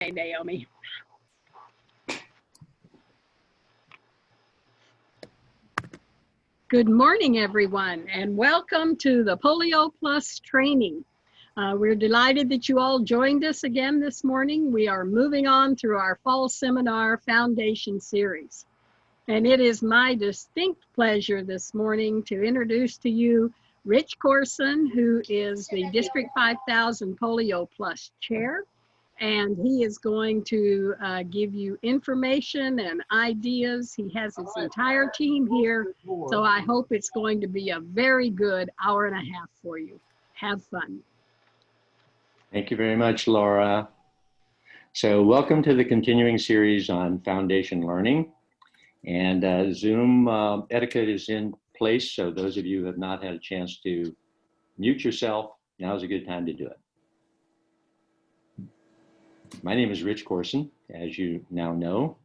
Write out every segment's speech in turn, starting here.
Hey, Naomi. Good morning, everyone, and welcome to the PolioPlus training. We're delighted that you all joined us again this morning. We are moving on through our fall seminar foundation series. And it is my distinct pleasure this morning to introduce to you Rich Courson, who is the District 5000 PolioPlus chair. And he is going to give you information and ideas. He has his entire team here, so I hope it's going to be a very good hour and a half for you. Have fun. Thank you very much, Laura. So welcome to the continuing series on foundation learning. And Zoom etiquette is in place, so those of you who have not had a chance to mute yourself, now is a good time to do it. My name is Rich Courson, as you now know,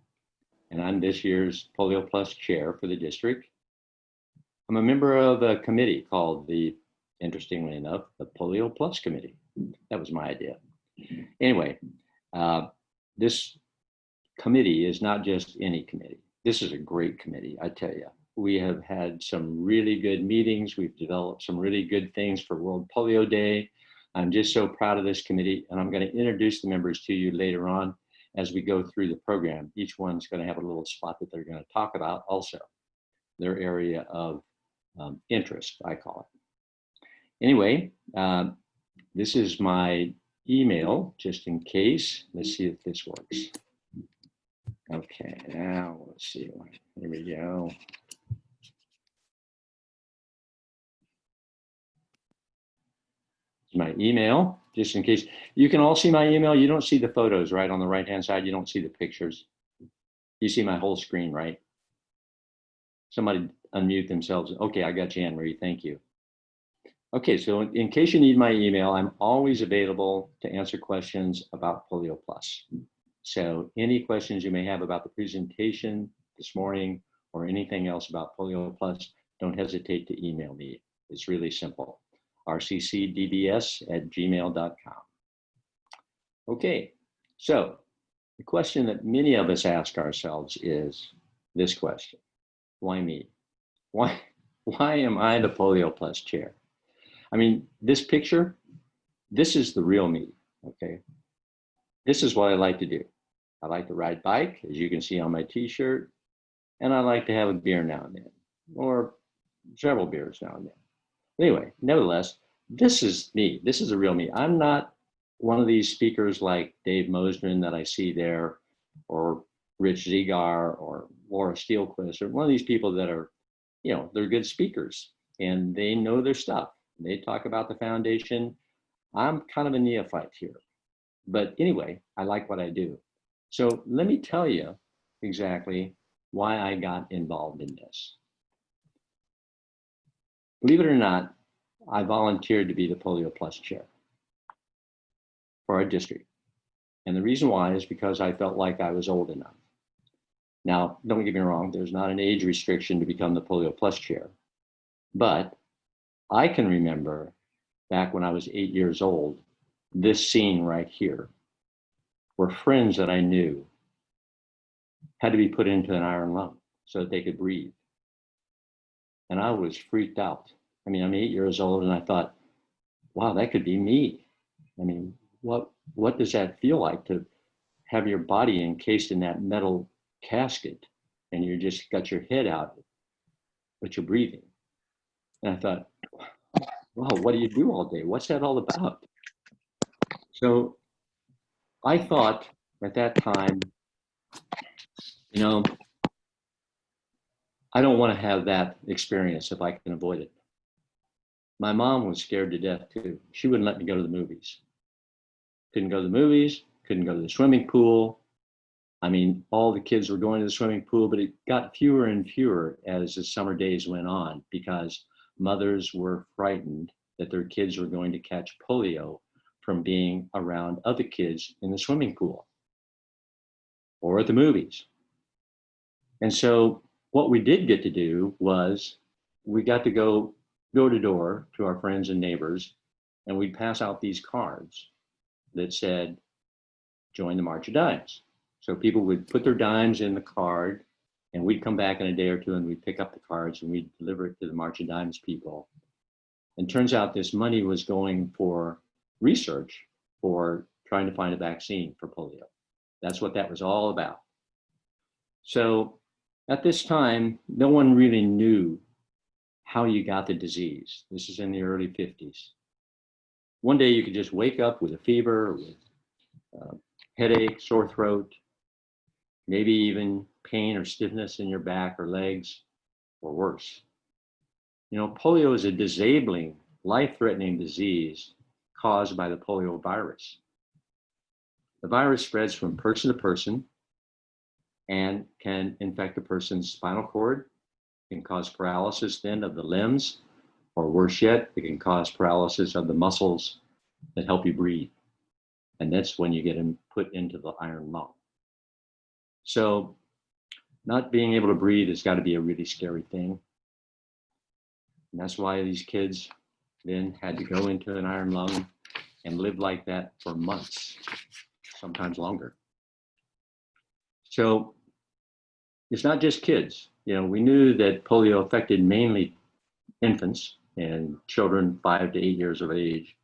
and I'm this year's PolioPlus chair for the district. I'm a member of a committee called interestingly enough, the PolioPlus committee. That was my idea. Anyway, this committee is not just any committee. This is a great committee, I tell you. We have had some really good meetings. We've developed some really good things for World Polio Day. I'm just so proud of this committee, and I'm going to introduce the members to you later on as we go through the program. Each one's going to have a little spot that they're going to talk about also, their area of interest, I call it. Anyway, this is my email, just in case. Let's see if this works. Okay, now let's see. Here we go. My email, just in case. You can all see my email. You don't see the photos, right? On the right-hand side, you don't see the pictures. You see my whole screen, right? Somebody unmute themselves. Okay, I got you, Anne Marie. Thank you. Okay, so in case you need my email, I'm always available to answer questions about PolioPlus. So any questions you may have about the presentation this morning or anything else about PolioPlus, don't hesitate to email me. It's really simple. rccddbs@gmail.com. Okay, so the question that many of us ask ourselves is this question: why me? Why am I the PolioPlus chair? I mean, this picture, this is the real me, okay? This is what I like to do. I like to ride bike, as you can see on my t-shirt, and I like to have a beer now and then, or several beers now and then. Anyway, nevertheless, this is me. This is the real me. I'm not one of these speakers like Dave Mosdrin that I see there, or Rich Zigar, or Laura Steelquist, or one of these people that are, they're good speakers and they know their stuff. They talk about the foundation. I'm kind of a neophyte here. But anyway, I like what I do. So let me tell you exactly why I got involved in this. Believe it or not, I volunteered to be the PolioPlus chair for our district. And the reason why is because I felt like I was old enough. Now, don't get me wrong, there's not an age restriction to become the PolioPlus chair. But I can remember back when I was 8 years old, this scene right here, where friends that I knew had to be put into an iron lung so that they could breathe. And I was freaked out. I mean, I'm 8 years old and I thought, wow, that could be me. I mean, what does that feel like to have your body encased in that metal casket and you just got your head out, but you're breathing? And I thought, wow, what do you do all day? What's that all about? So I thought at that time, I don't want to have that experience if I can avoid it. My mom was scared to death too. She wouldn't let me go to the movies. Couldn't go to the movies, couldn't go to the swimming pool. I mean, all the kids were going to the swimming pool, but it got fewer and fewer as the summer days went on because mothers were frightened that their kids were going to catch polio from being around other kids in the swimming pool or at the movies. And so what we did get to do was we got to go door to door to our friends and neighbors, and we'd pass out these cards that said, join the March of Dimes. So people would put their dimes in the card, and we'd come back in a day or two and we'd pick up the cards and we'd deliver it to the March of Dimes people. And turns out this money was going for research for trying to find a vaccine for polio. That's what that was all about. So at this time, no one really knew how you got the disease. This is in the early 50s. One day you could just wake up with a fever, with headache, sore throat, maybe even pain or stiffness in your back or legs, or worse. You know, polio is a disabling, life-threatening disease caused by the polio virus. The virus spreads from person to person and can infect a person's spinal cord, can cause paralysis then of the limbs, or worse yet, it can cause paralysis of the muscles that help you breathe. And that's when you get put into the iron lung. So not being able to breathe has got to be a really scary thing. And that's why these kids then had to go into an iron lung and live like that for months, sometimes longer. So it's not just kids. You know, we knew that polio affected mainly infants and children 5 to 8 years of age,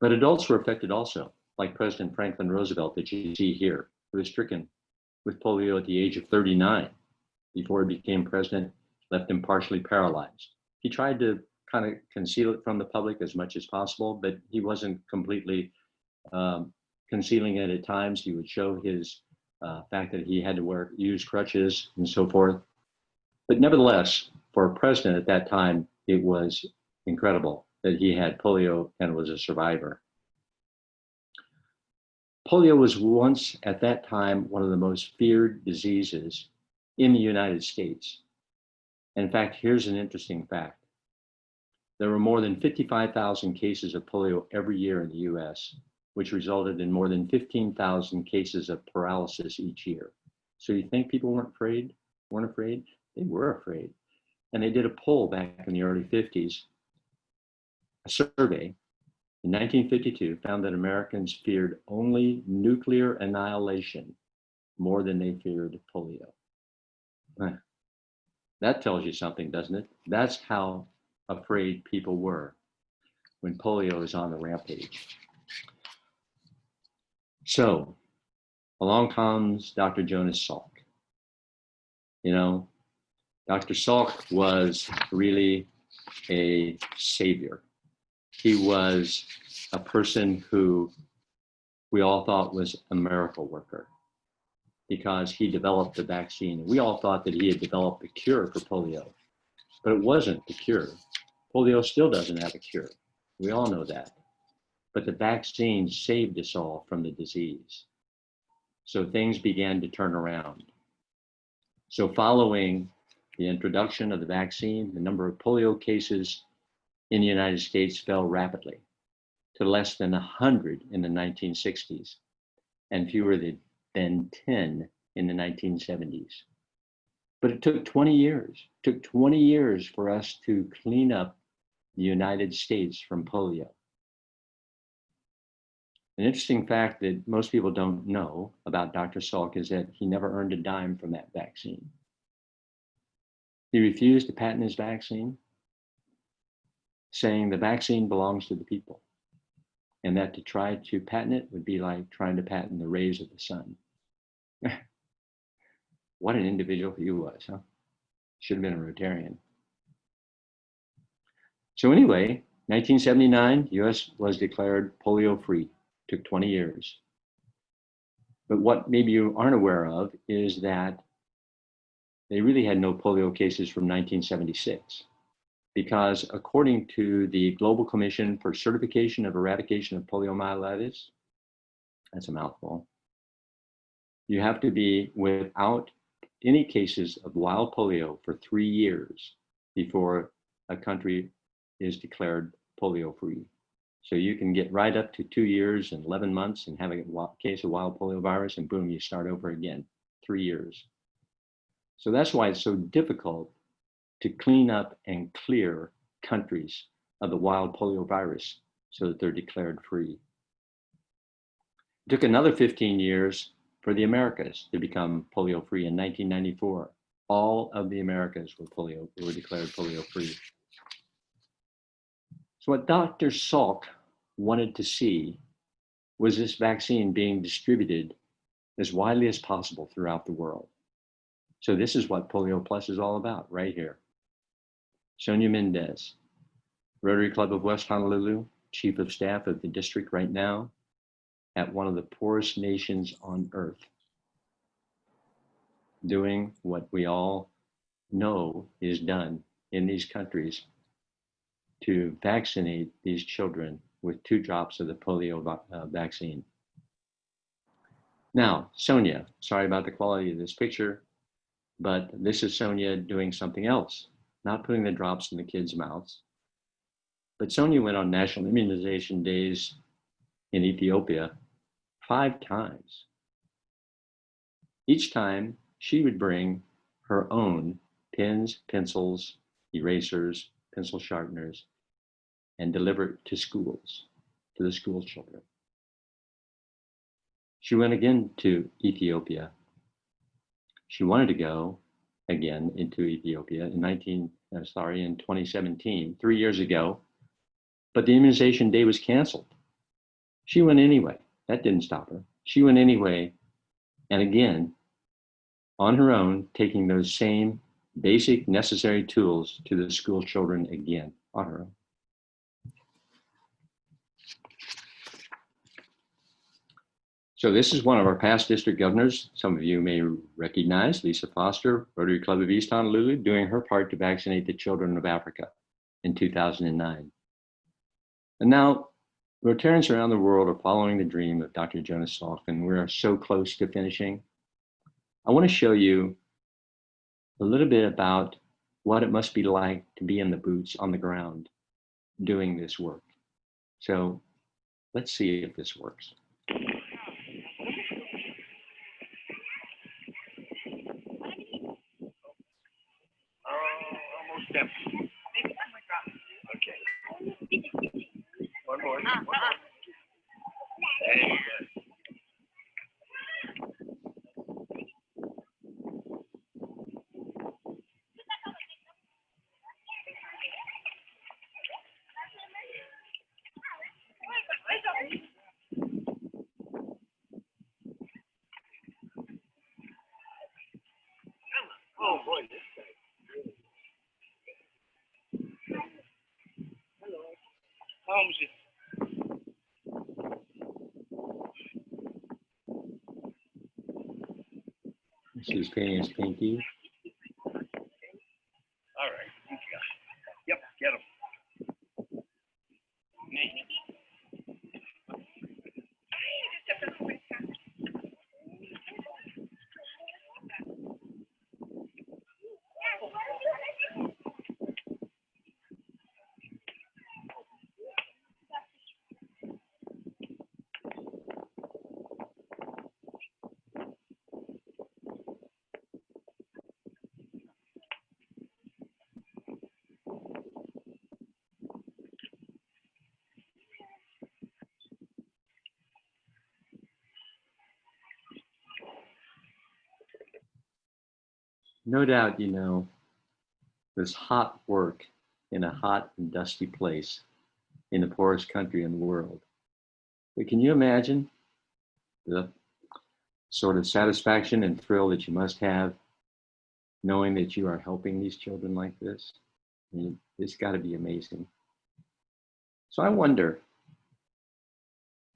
but adults were affected also, like President Franklin Roosevelt that you see here, who was stricken with polio at the age of 39. Before he became president, left him partially paralyzed. He tried to kind of conceal it from the public as much as possible, but he wasn't completely concealing it at times. He would show his fact that he had to use crutches and so forth. But nevertheless, for a president at that time, it was incredible that he had polio and was a survivor. Polio was once, at that time, one of the most feared diseases in the United States. In fact, here's an interesting fact. There were more than 55,000 cases of polio every year in the US, which resulted in more than 15,000 cases of paralysis each year. So you think people weren't afraid? They were afraid. And they did a poll back in the early 50s, a survey in 1952 found that Americans feared only nuclear annihilation more than they feared polio. That tells you something, doesn't it? That's how afraid people were when polio is on the rampage. So along comes Dr. Jonas Salk. You know, Dr. Salk was really a savior. He was a person who we all thought was a miracle worker because he developed the vaccine. We all thought that he had developed the cure for polio, but it wasn't the cure. Polio still doesn't have a cure. We all know that. But the vaccine saved us all from the disease. So things began to turn around. So following the introduction of the vaccine, the number of polio cases in the United States fell rapidly to less than 100 in the 1960s and fewer than 10 in the 1970s. But it took 20 years. It took 20 years for us to clean up the United States from polio. An interesting fact that most people don't know about Dr. Salk is that he never earned a dime from that vaccine. He refused to patent his vaccine, saying the vaccine belongs to the people, and that to try to patent it would be like trying to patent the rays of the sun. What an individual he was, huh? Should have been a Rotarian. So anyway, 1979, US was declared polio-free. Took 20 years. But what maybe you aren't aware of is that they really had no polio cases from 1976, because according to the Global Commission for Certification of Eradication of Poliomyelitis, that's a mouthful, you have to be without any cases of wild polio for 3 years before a country is declared polio-free. So you can get right up to 2 years and 11 months and have a case of wild poliovirus, and boom, you start over again, 3 years. So that's why it's so difficult to clean up and clear countries of the wild poliovirus so that they're declared free. took another 15 years for the Americas to become polio-free in 1994. All of the Americas were declared polio-free. So what Dr. Salk wanted to see was this vaccine being distributed as widely as possible throughout the world. So this is what PolioPlus is all about right here. Sonia Mendez, Rotary Club of West Honolulu, Chief of Staff of the district right now at one of the poorest nations on earth, doing what we all know is done in these countries to vaccinate these children with 2 drops of the polio vaccine. Now, Sonia, sorry about the quality of this picture, but this is Sonia doing something else, not putting the drops in the kids' mouths. But Sonia went on national immunization days in Ethiopia 5 times. Each time she would bring her own pens, pencils, erasers, pencil sharpeners, and deliver it to schools, to the school children. She went again to Ethiopia. She wanted to go again into Ethiopia in 2017, 3 years ago, but the immunization day was canceled. She went anyway. That didn't stop her. She went anyway, and again, on her own, taking those same basic necessary tools to the school children again, on her own. So this is one of our past district governors. Some of you may recognize Lisa Foster, Rotary Club of East Honolulu, doing her part to vaccinate the children of Africa in 2009. And now Rotarians around the world are following the dream of Dr. Jonas Salk, and we're so close to finishing. I want to show you a little bit about what it must be like to be in the boots on the ground doing this work. So let's see if this works. Almost empty. Okay. One more. There you go. Oh boy, this guy. Hello. How is it? She's painting his pinky. All right. Yep, get him. No doubt, you know, this hot work in a hot and dusty place in the poorest country in the world. But can you imagine the sort of satisfaction and thrill that you must have knowing that you are helping these children like this? I mean, it's got to be amazing. So I wonder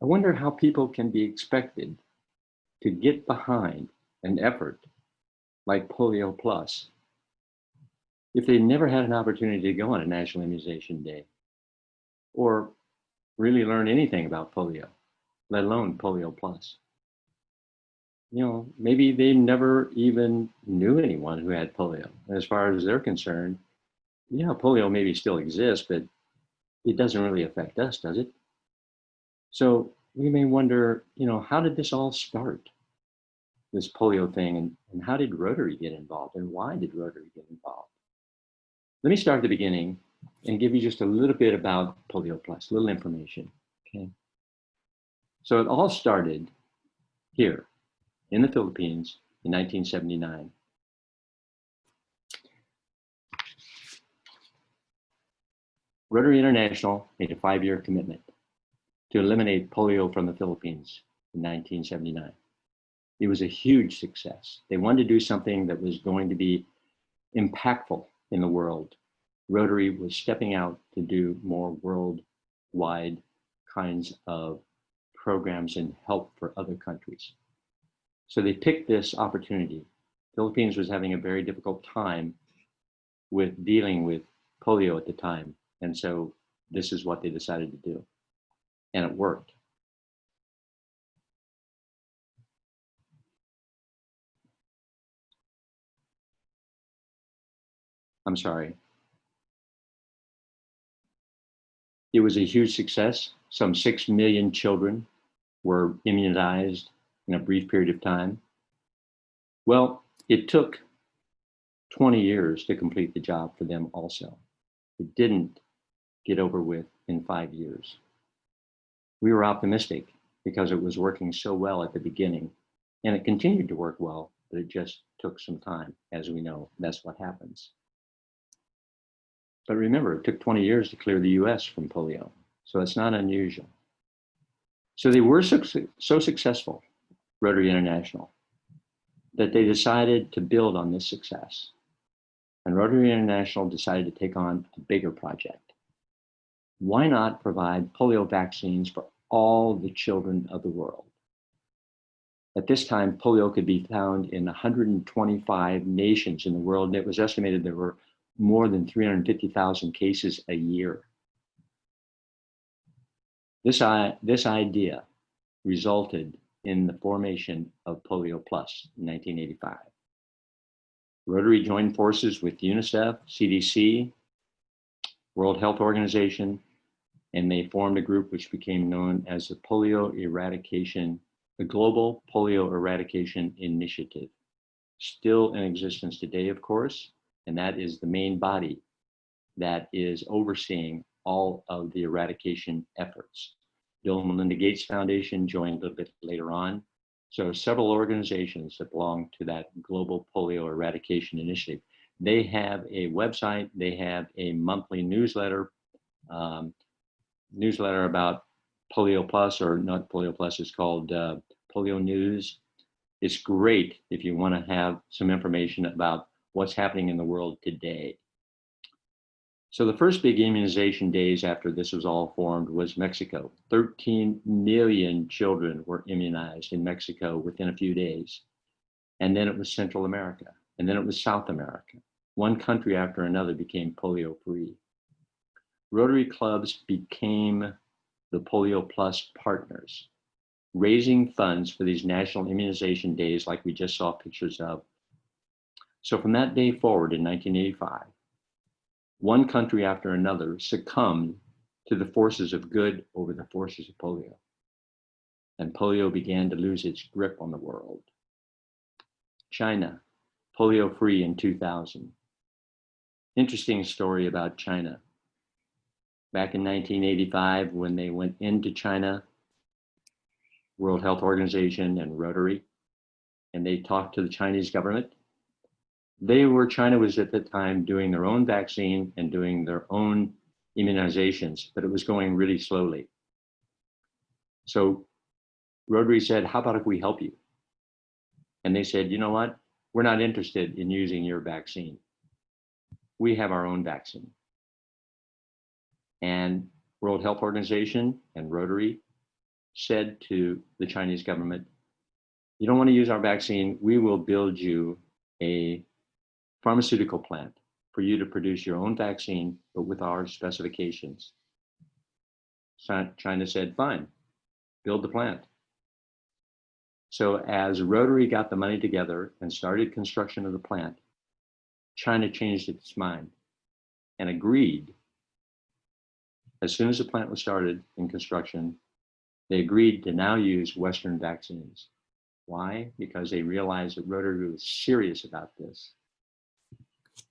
how people can be expected to get behind an effort like PolioPlus if they never had an opportunity to go on a National Immunization Day or really learn anything about polio, let alone PolioPlus. You know, maybe they never even knew anyone who had polio. As far as they're concerned, yeah, polio maybe still exists, but it doesn't really affect us, does it? So we may wonder, you know, how did this all start? This polio thing, and how did Rotary get involved, and why did Rotary get involved? Let me start at the beginning and give you just a little bit about PolioPlus, a little information, okay? So it all started here in the Philippines in 1979. Rotary International made a 5-year commitment to eliminate polio from the Philippines in 1979. It was a huge success. They wanted to do something that was going to be impactful in the world. Rotary was stepping out to do more worldwide kinds of programs and help for other countries. So they picked this opportunity. Philippines was having a very difficult time with dealing with polio at the time. And so this is what they decided to do. And it worked. I'm sorry. It was a huge success. Some 6 million children were immunized in a brief period of time. Well, it took 20 years to complete the job for them also. It didn't get over with in 5 years. We were optimistic because it was working so well at the beginning, and it continued to work well, but it just took some time. As we know, that's what happens. But remember, it took 20 years to clear the US from polio, so it's not unusual. So they were so successful, Rotary International, that they decided to build on this success. And Rotary International decided to take on a bigger project. Why not provide polio vaccines for all the children of the world? At this time, polio could be found in 125 nations in the world, and it was estimated there were more than 350,000 cases a year. This idea resulted in the formation of PolioPlus in 1985. Rotary joined forces with UNICEF, CDC, World Health Organization, and they formed a group which became known as the Global Polio Eradication Initiative. Still in existence today, of course, and that is the main body that is overseeing all of the eradication efforts. Bill and Melinda Gates Foundation joined a little bit later on. So several organizations that belong to that Global Polio Eradication Initiative. They have a website, they have a monthly newsletter about PolioPlus, or not PolioPlus, it's called Polio News. It's great if you want to have some information about what's happening in the world today. So the first big immunization days after this was all formed was Mexico. 13 million children were immunized in Mexico within a few days. And then it was Central America, and then it was South America. One country after another became polio-free. Rotary clubs became the PolioPlus partners, raising funds for these national immunization days like we just saw pictures of. So from that day forward in 1985, one country after another succumbed to the forces of good over the forces of polio. And polio began to lose its grip on the world. China, polio-free in 2000. Interesting story about China. Back in 1985, when they went into China, World Health Organization and Rotary, and they talked to the Chinese government, China was at the time doing their own vaccine and doing their own immunizations, but it was going really slowly. So Rotary said, how about if we help you? And they said, you know what? We're not interested in using your vaccine. We have our own vaccine. And World Health Organization and Rotary said to the Chinese government, you don't want to use our vaccine, we will build you a pharmaceutical plant for you to produce your own vaccine, but with our specifications. China said, fine, build the plant. So as Rotary got the money together and started construction of the plant, China changed its mind and agreed. As soon as the plant was started in construction, they agreed to now use Western vaccines. Why? Because they realized that Rotary was serious about this.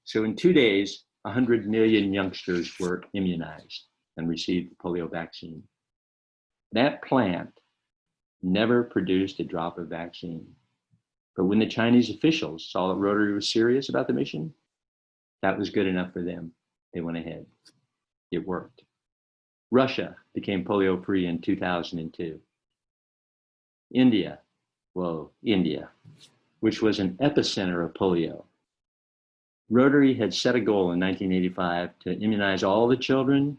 So in 2 days, 100 million youngsters were immunized and received the polio vaccine. That plant never produced a drop of vaccine. But when the Chinese officials saw that Rotary was serious about the mission, that was good enough for them. They went ahead. It worked. Russia became polio-free in 2002. India, which was an epicenter of polio. Rotary had set a goal in 1985 to immunize all the children,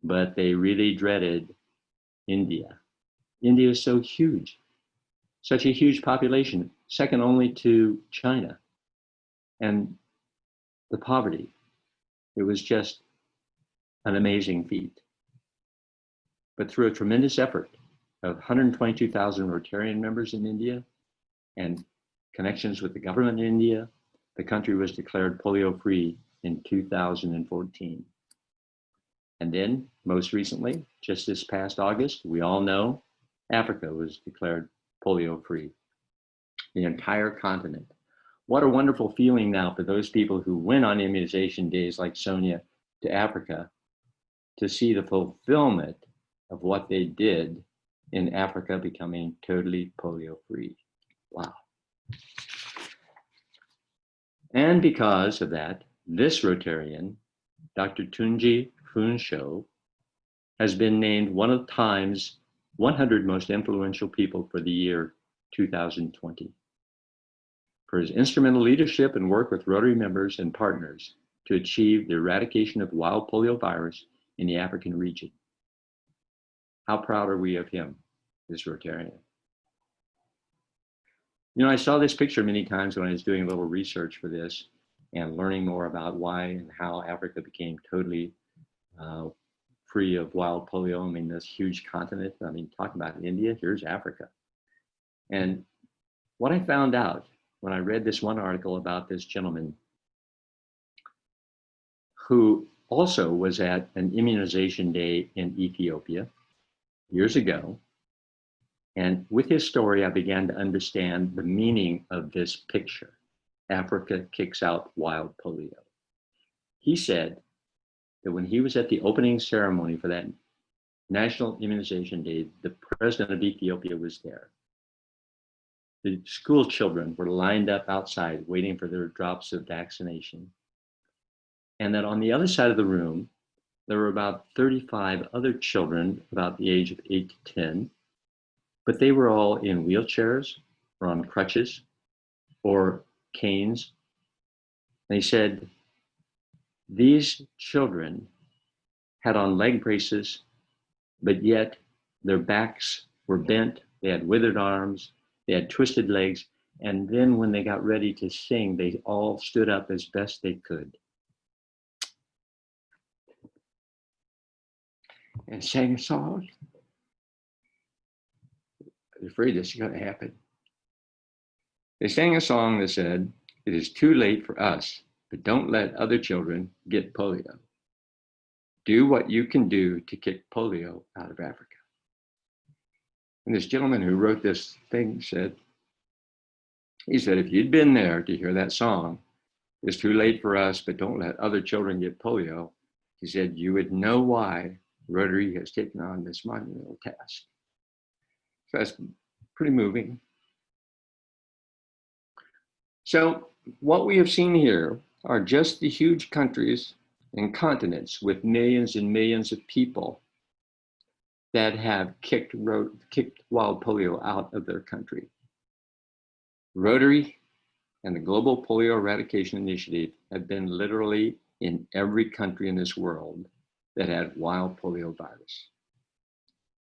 but they really dreaded India. India is so huge, such a huge population, second only to China. And the poverty, it was just an amazing feat. But through a tremendous effort of 122,000 Rotarian members in India and connections with the government in India, the country was declared polio-free in 2014. And then, most recently, just this past August, we all know Africa was declared polio-free, the entire continent. What a wonderful feeling now for those people who went on immunization days like Sonia to Africa to see the fulfillment of what they did in Africa becoming totally polio-free. Wow. And because of that, this Rotarian, Dr. Tunji Funsho, has been named one of Time's 100 most influential people for the year 2020. For his instrumental leadership and work with Rotary members and partners to achieve the eradication of wild polio virus in the African region. How proud are we of him, this Rotarian? You know, I saw this picture many times when I was doing a little research for this and learning more about why and how Africa became totally free of wild polio. I mean, this huge continent. I mean, talking about India, here's Africa. And what I found out when I read this one article about this gentleman who also was at an immunization day in Ethiopia years ago. And with his story, I began to understand the meaning of this picture. Africa kicks out wild polio. He said that when he was at the opening ceremony for that National Immunization Day, the president of Ethiopia was there. The school children were lined up outside waiting for their drops of vaccination. And that on the other side of the room, there were about 35 other children about the age of 8 to 10, but they were all in wheelchairs or on crutches or canes. And he said, these children had on leg braces, but yet their backs were bent, they had withered arms, they had twisted legs, and then when they got ready to sing, they all stood up as best they could and sang a song. I was afraid this is going to happen. They sang a song that said, "It is too late for us, but don't let other children get polio. Do what you can do to kick polio out of Africa." And this gentleman who wrote this thing said, he said, if you'd been there to hear that song, "It's too late for us, but don't let other children get polio," he said, you would know why Rotary has taken on this monumental task. So that's pretty moving. So what we have seen here are just the huge countries and continents with millions and millions of people that have kicked wild polio out of their country. Rotary and the Global Polio Eradication Initiative have been literally in every country in this world that had wild polio virus.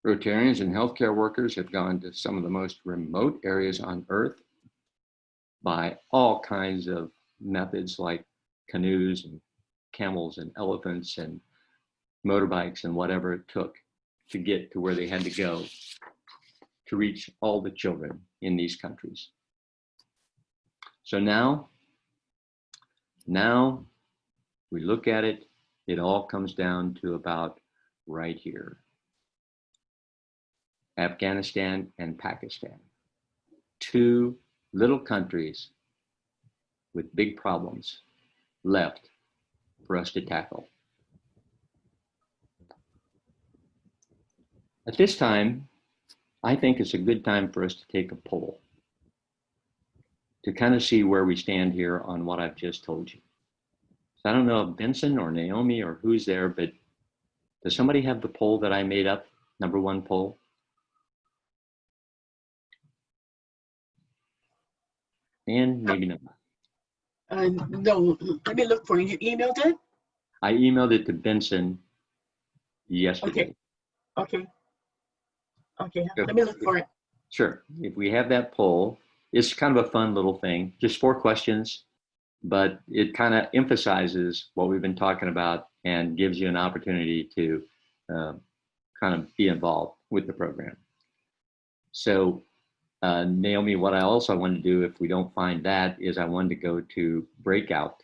Rotarians and healthcare workers have gone to some of the most remote areas on Earth by all kinds of methods like canoes and camels and elephants and motorbikes and whatever it took to get to where they had to go to reach all the children in these countries. So now we look at it, it all comes down to about right here. Afghanistan and Pakistan, two little countries with big problems left for us to tackle. At this time, I think it's a good time for us to take a poll to kind of see where we stand here on what I've just told you. So I don't know if Benson or Naomi or who's there, but does somebody have the poll that I made up, #1 poll? And maybe not. No, let me look for you. You emailed it? I emailed it to Benson yesterday. Okay. Sure. Let me look for it. Sure. If we have that poll, it's kind of a fun little thing, just 4 questions, but it kind of emphasizes what we've been talking about and gives you an opportunity to kind of be involved with the program. So Naomi, what I also wanted to do, if we don't find that, is I wanted to go to breakout,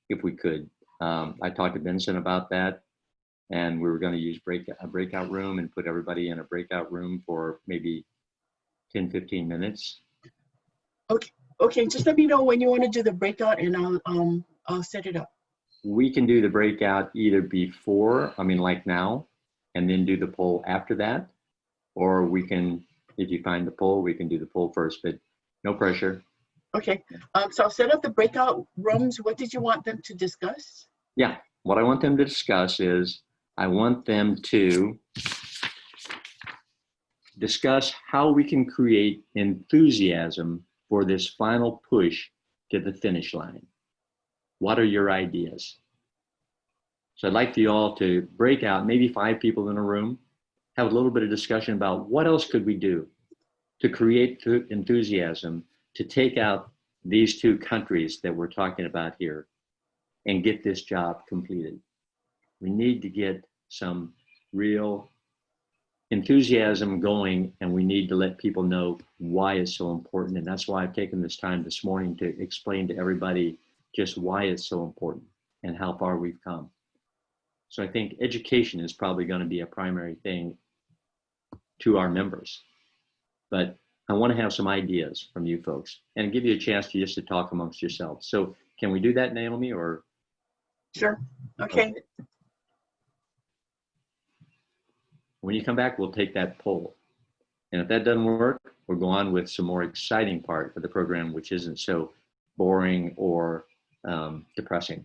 if we could. I talked to Benson about that, and we were going to use a breakout room and put everybody in a breakout room for maybe 10, 15 minutes. Okay, just let me know when you want to do the breakout and I'll set it up. We can do the breakout either before, like now, and then do the poll after that, or we can, if you find the poll, we can do the poll first, but no pressure. Okay, so I'll set up the breakout rooms. What did you want them to discuss? Yeah, what I want them to discuss is, I want them to discuss how we can create enthusiasm for this final push to the finish line. What are your ideas? So I'd like for you all to break out, maybe 5 people in a room, have a little bit of discussion about what else could we do to create enthusiasm to take out these 2 countries that we're talking about here and get this job completed. We need to get some real enthusiasm going, and we need to let people know why it's so important. And that's why I've taken this time this morning to explain to everybody just why it's so important and how far we've come. So I think education is probably going to be a primary thing to our members. But I want to have some ideas from you folks and give you a chance to just to talk amongst yourselves. So can we do that, Naomi, or? Sure, okay. When you come back, we'll take that poll. And if that doesn't work, we'll go on with some more exciting part of the program, which isn't so boring or depressing.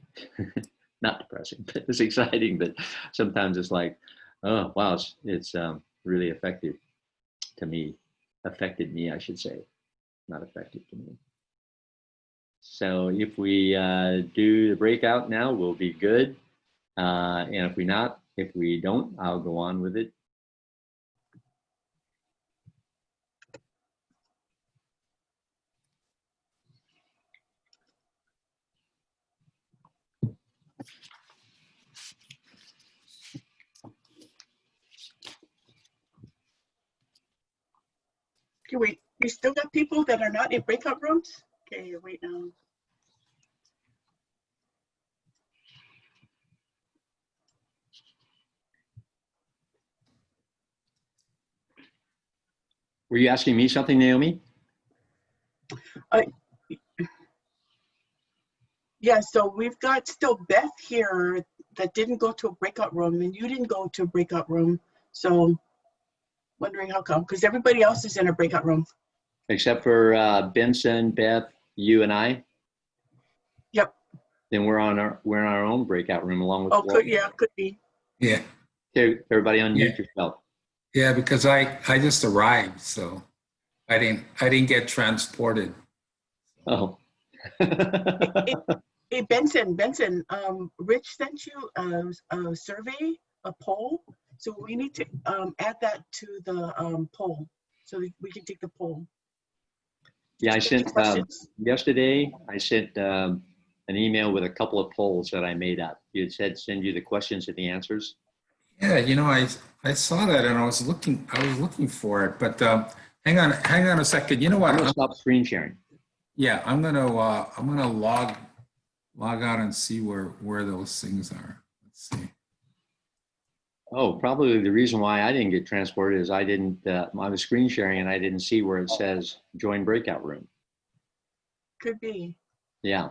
Not depressing, but it's exciting, but sometimes it's like, oh, wow, it's really effective to me. Affected me, I should say, not effective to me. So if we do the breakout now, we'll be good. And if we don't, I'll go on with it. Okay, wait, we still got people that are not in breakout rooms? Okay, wait now. Were you asking me something, Naomi? Yeah, so we've got still Beth here that didn't go to a breakout room, and you didn't go to a breakout room. So wondering how come, because everybody else is in a breakout room. Except for Benson, Beth, you, and I. Yep. Then we're in our own breakout room along with. Oh, could be. Yeah. Okay, everybody unmute yourself. Yeah, because I just arrived, so I didn't get transported. Oh. Hey, Benson, Rich sent you a survey, a poll. So we need to add that to the poll so we can take the poll. Yeah, I sent yesterday. I sent an email with a couple of polls that I made up. You had said send you the questions and the answers. Yeah, I saw that and I was looking for it, but hang on a second. You know what? I'm gonna stop screen sharing. Yeah, I'm gonna log out and see where those things are. Let's see. Oh, probably the reason why I didn't get transported is I was screen sharing and I didn't see where it says join breakout room. Could be. Yeah.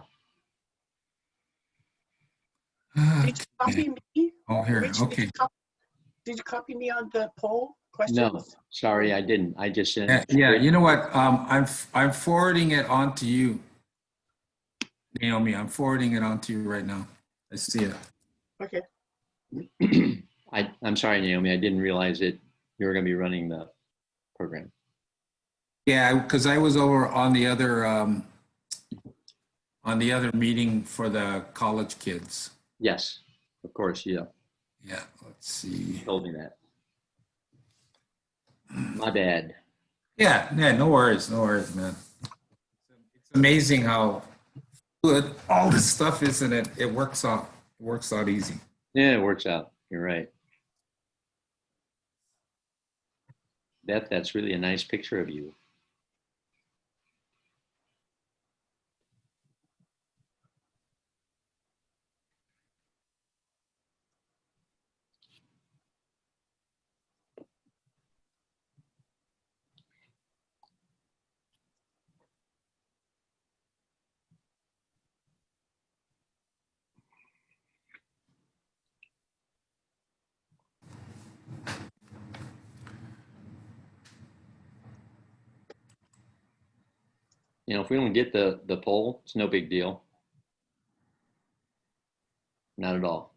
Did you copy me? Oh, here. Rich, Okay. did you copy me on the poll questions? No, sorry, I didn't. I just sent Yeah, it yeah, straight. you know what? I'm forwarding it on to you, Naomi. I'm forwarding it on to you right now. I see it. Okay. I'm sorry, Naomi. I didn't realize that you were going to be running the program. Yeah, because I was over on the other meeting for the college kids. Yes, of course. Yeah, Yeah, let's see. you told me that. My bad. Yeah, no worries, man. It's amazing how good all this stuff is, and it works out easy. Yeah, it works out. You're right. Beth, that's really a nice picture of you. You know, if we don't get the poll, it's no big deal. Not at all.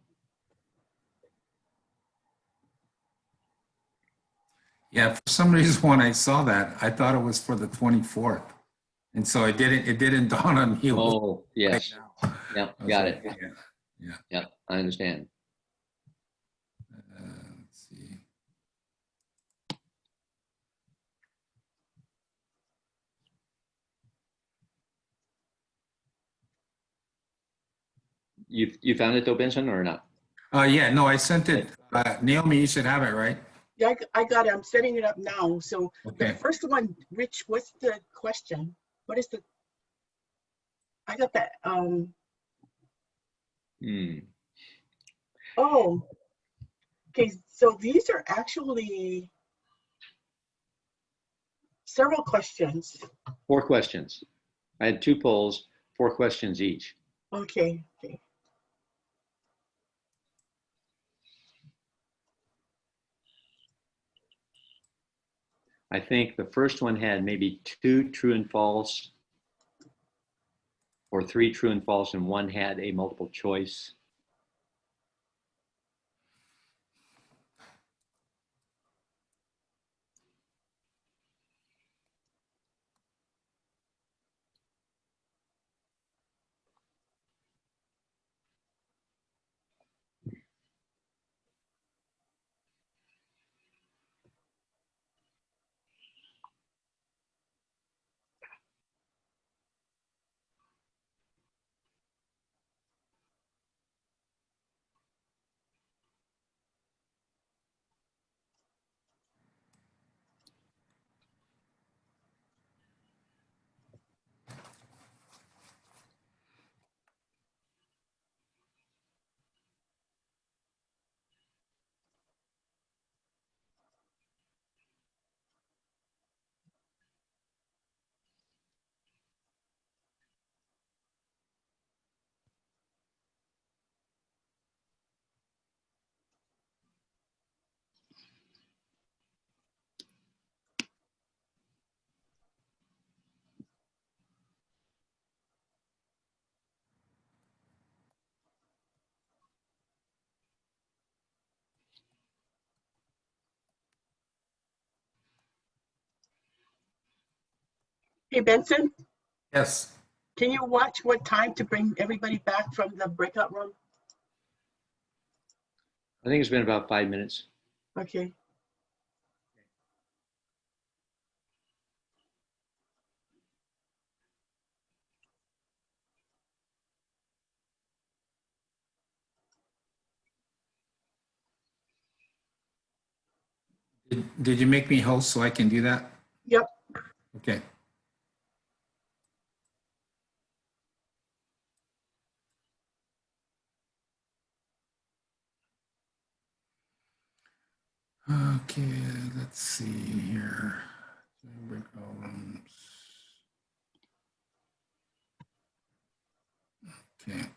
Yeah, for some reason when I saw that, I thought it was for the 24th, and so it didn't dawn on me. Oh, yes. Right now. Yeah, I was got like, it. Yeah. Yeah, I understand. Let's see. You found it though, Benson, or not? Yeah, no, I sent it. Naomi, you should have it, right? Yeah, I got it. I'm setting it up now. So the Okay. first one, Rich, what's the question? What is the, I got that. Oh, okay. So these are actually several questions. 4 questions. I had 2 polls, 4 questions each. Okay. Okay. I think the first one had maybe 2 true and false, or 3 true and false, and 1 had a multiple choice. Hey, Benson, Yes. can you watch what time to bring everybody back from the breakout room? I think it's been about 5 minutes. Okay. Did you make me host so I can do that? Yep. Okay. Okay, let's see here. Okay.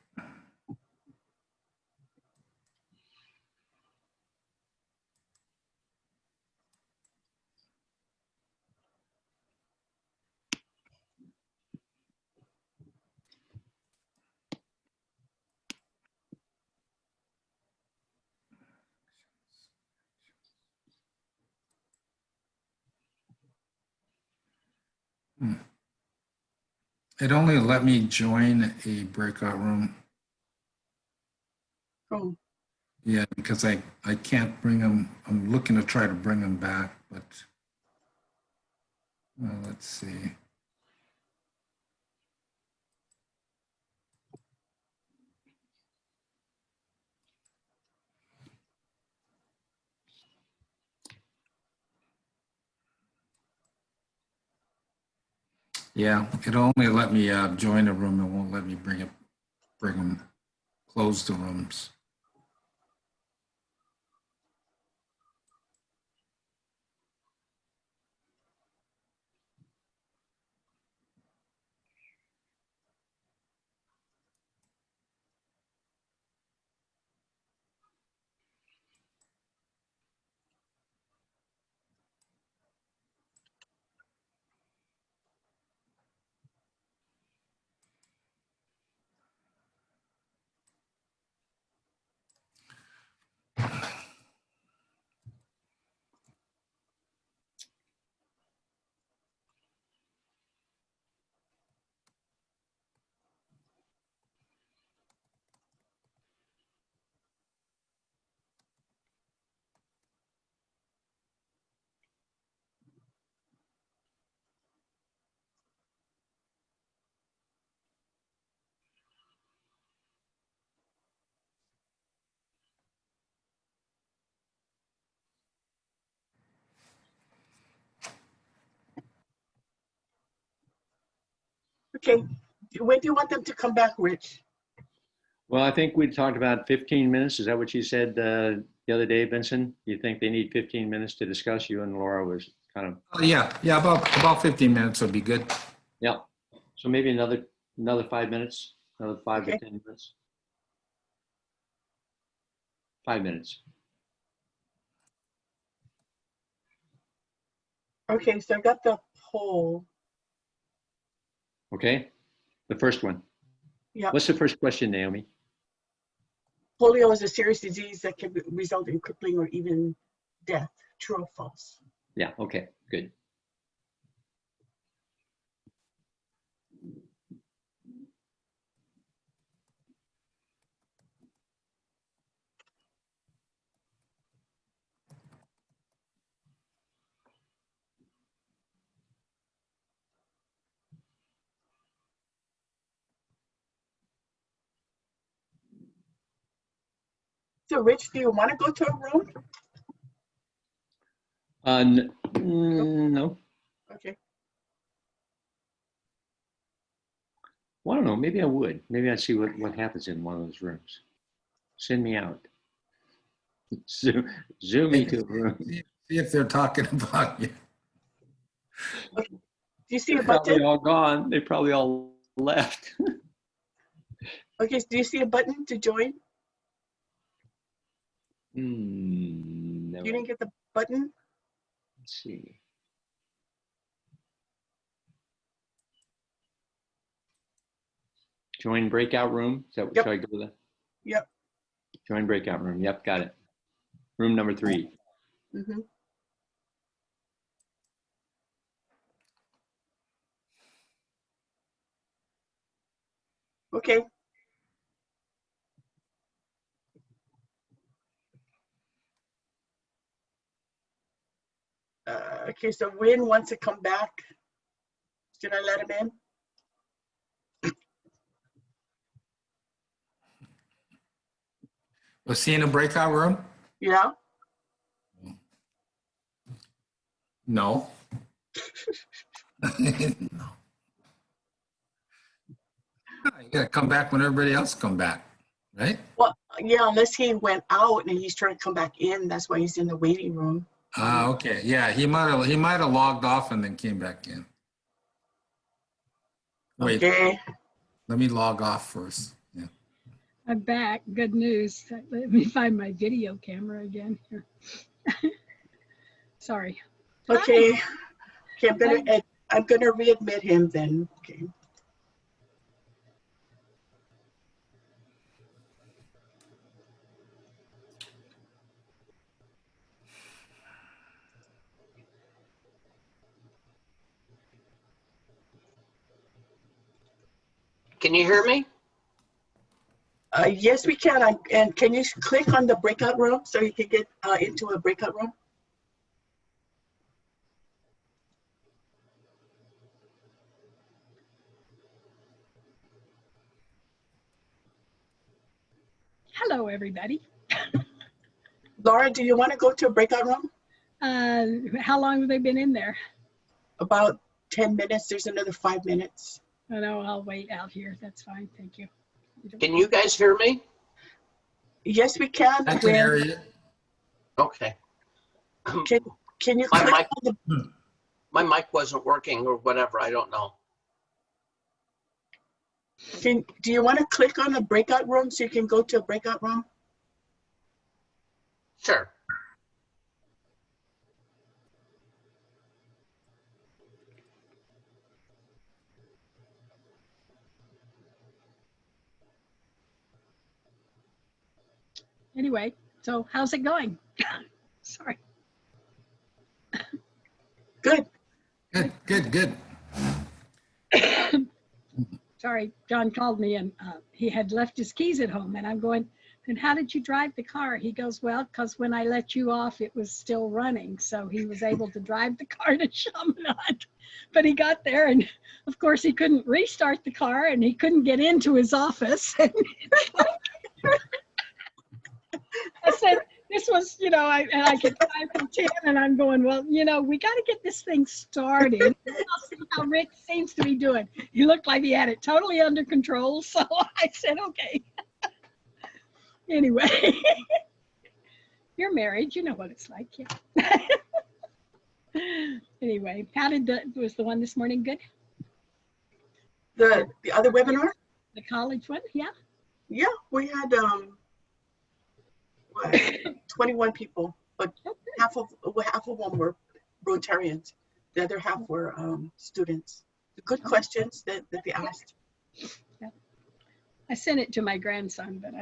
Hmm. It only let me join a breakout room. Oh, Yeah, because I can't bring them. I'm looking to try to bring them back, but let's see. Yeah, it only let me join a room. It won't let me bring them, close the rooms. okay. When do you want them to come back, Rich? Well, I think we talked about 15 minutes. Is that what you said the other day, Vincent? You think they need 15 minutes to discuss? You and Laura was kind of, Oh, yeah, about 15 minutes would be good. yeah. So maybe another 5 minutes, another 5 to Okay. 10 minutes. 5 minutes. Okay, so I got the poll. Okay. The first one. Yeah. What's the first question, Naomi? Polio is a serious disease that can result in crippling or even death. True or false? Yeah. Okay. Good. So, Rich, do you want to go to a room? No. Okay. Well, I don't know. Maybe I would. Maybe I'd see what happens in one of those rooms. Send me out. Zoom me to a room. See if they're talking about you. Okay. Do you see They're a probably button? all gone. They probably all left. Okay, so do you see a button to join? No. You didn't get the button? Let's see. Join breakout room. Is that Yep. should I go to the Yep. join breakout room? Yep, got it. Room number 3. Mm-hmm. Okay. Okay, so Win wants to come back. Should I let him in? Was he in a breakout room? Yeah. No. No. You gotta come back when everybody else come back, right? Well, yeah, unless he went out and he's trying to come back in. That's why he's in the waiting room. Ah, okay. Yeah, he might have logged off and then came back in. Wait, Okay. let me log off first. Yeah. I'm back. Good news. Let me find my video camera again here. Sorry. Okay. Okay, Hi. I'm gonna readmit him then. Okay. Can you hear me? Yes, we can. And can you click on the breakout room so you can get into a breakout room? Hello, everybody. Laura, do you want to go to a breakout room? How long have they been in there? About 10 minutes. There's another 5 minutes. Oh, no, I'll wait out here. That's fine. Thank you. Can you guys hear me? Yes, we can. I can hear you. Okay. Can you My click mic, on the, my mic wasn't working or whatever. I don't know. do you want to click on a breakout room so you can go to a breakout room? Sure. Anyway, so how's it going? Sorry. Good. Good. Sorry, John called me and he had left his keys at home and I'm going, then how did you drive the car? He goes, well, because when I let you off, it was still running. So he was able to drive the car to Chaminade. But he got there and of course he couldn't restart the car and he couldn't get into his office. I said, this was, you know, I could 5 from 10 and I'm going, well, you know, we got to get this thing started. I'll see how Rick seems to be doing. He looked like he had it totally under control. So I said, okay. Anyway, you're married. You know what it's like. Yeah. Anyway, how was the one this morning good? The other webinar? The college one? Yeah. Yeah, we had what, 21 people, but half of them were Rotarians. The other half were students. Good questions that they asked. Yeah. I sent it to my grandson, but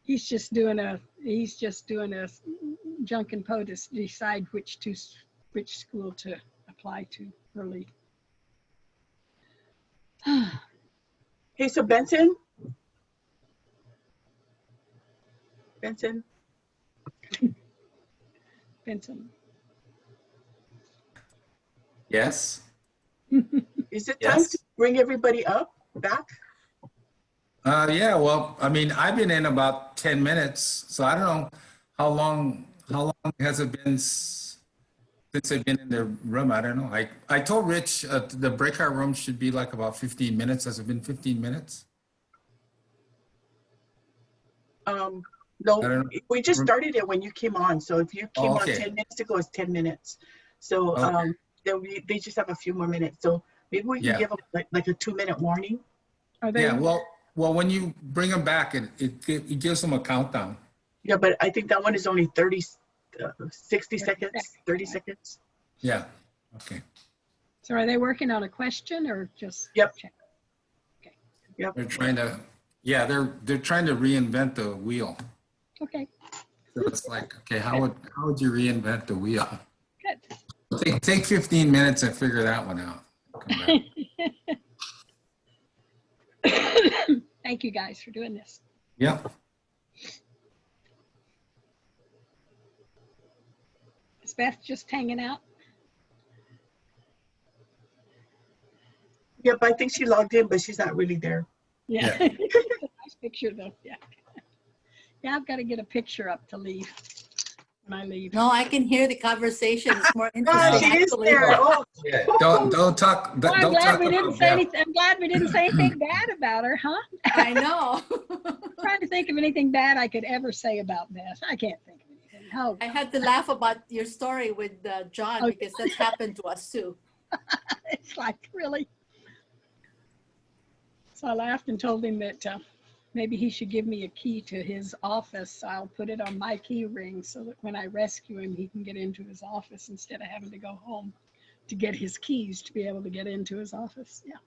he's just doing a junk and po to decide which school to apply to early. Hey, so Benson, Yes. is it time to bring everybody back? Yeah, well, I mean, I've been in about 10 minutes, so I don't know how long has it been since I've been in the room. I don't know. I told Rich the breakout room should be like about 15 minutes. Has it been 15 minutes? No, we just started it when you came on. So if you came on 10 minutes ago, it's 10 minutes. So they just have a few more minutes. So maybe we can give them like a 2-minute warning. Yeah, well, when you bring them back, it gives them a countdown. Yeah, but I think that one is only 60 seconds, 30 seconds. Yeah, okay. So are they working on a question or just? Yep. Check? Okay. Yep. They're trying to, they're trying to reinvent the wheel. Okay. So it's like, okay, how would you reinvent the wheel? Good. Take 15 minutes and figure that one out. Come back. Thank you guys for doing this. Yep. Is Beth just hanging out? Yep, I think she logged in, but she's not really there. Yeah. Yeah. Nice picture though. Yeah. Yeah, I've got to get a picture up to leave when I leave. No, I can hear the conversation. It's more Ah, interesting. she is Actually. there. Oh, Yeah. Don't talk. Well, I'm Don't glad talk we didn't about say Beth. anything. I'm glad we didn't say anything bad about her, huh? I know. I'm trying to think of anything bad I could ever say about Beth. I can't think of anything. Oh, I had to laugh about your story with John because that's happened to us too. it's like, really? So I laughed and told him that maybe he should give me a key to his office. I'll put it on my key ring so that when I rescue him, he can get into his office instead of having to go home to get his keys to be able to get into his office. Yeah.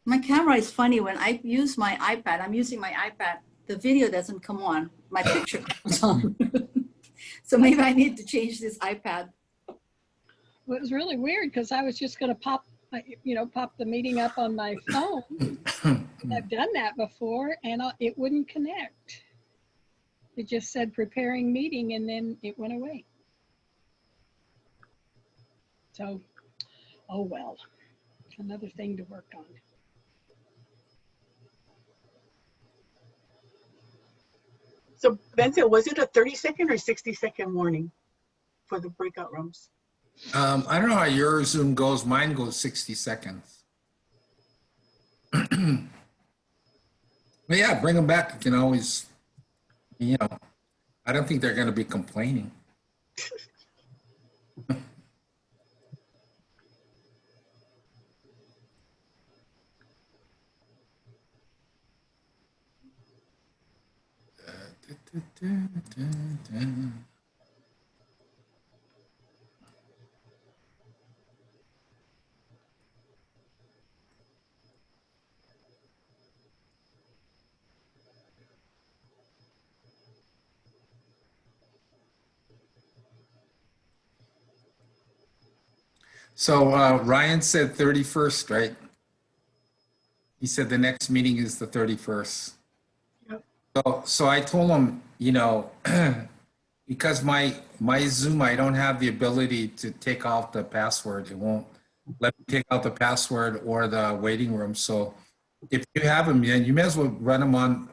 My camera is funny. When I use my iPad, I'm using my iPad, the video doesn't come on. My picture comes on. So maybe I need to change this iPad. was really weird because I was just going to pop the meeting up on my phone. I've done that before, and it wouldn't connect. It just said preparing meeting, and then it went away. So, oh well, another thing to work on. So Vincent, was it a 30-second or 60-second warning for the breakout rooms? I don't know how your Zoom goes. Mine goes 60 seconds. But yeah, bring them back. You can always, I don't think they're going to be complaining. So Ryan said 31st, right? He said the next meeting is the 31st. Yep. So I told him, because my Zoom, I don't have the ability to take out the password. It won't let me take out the password or the waiting room. So if you have them, then you may as well run them on,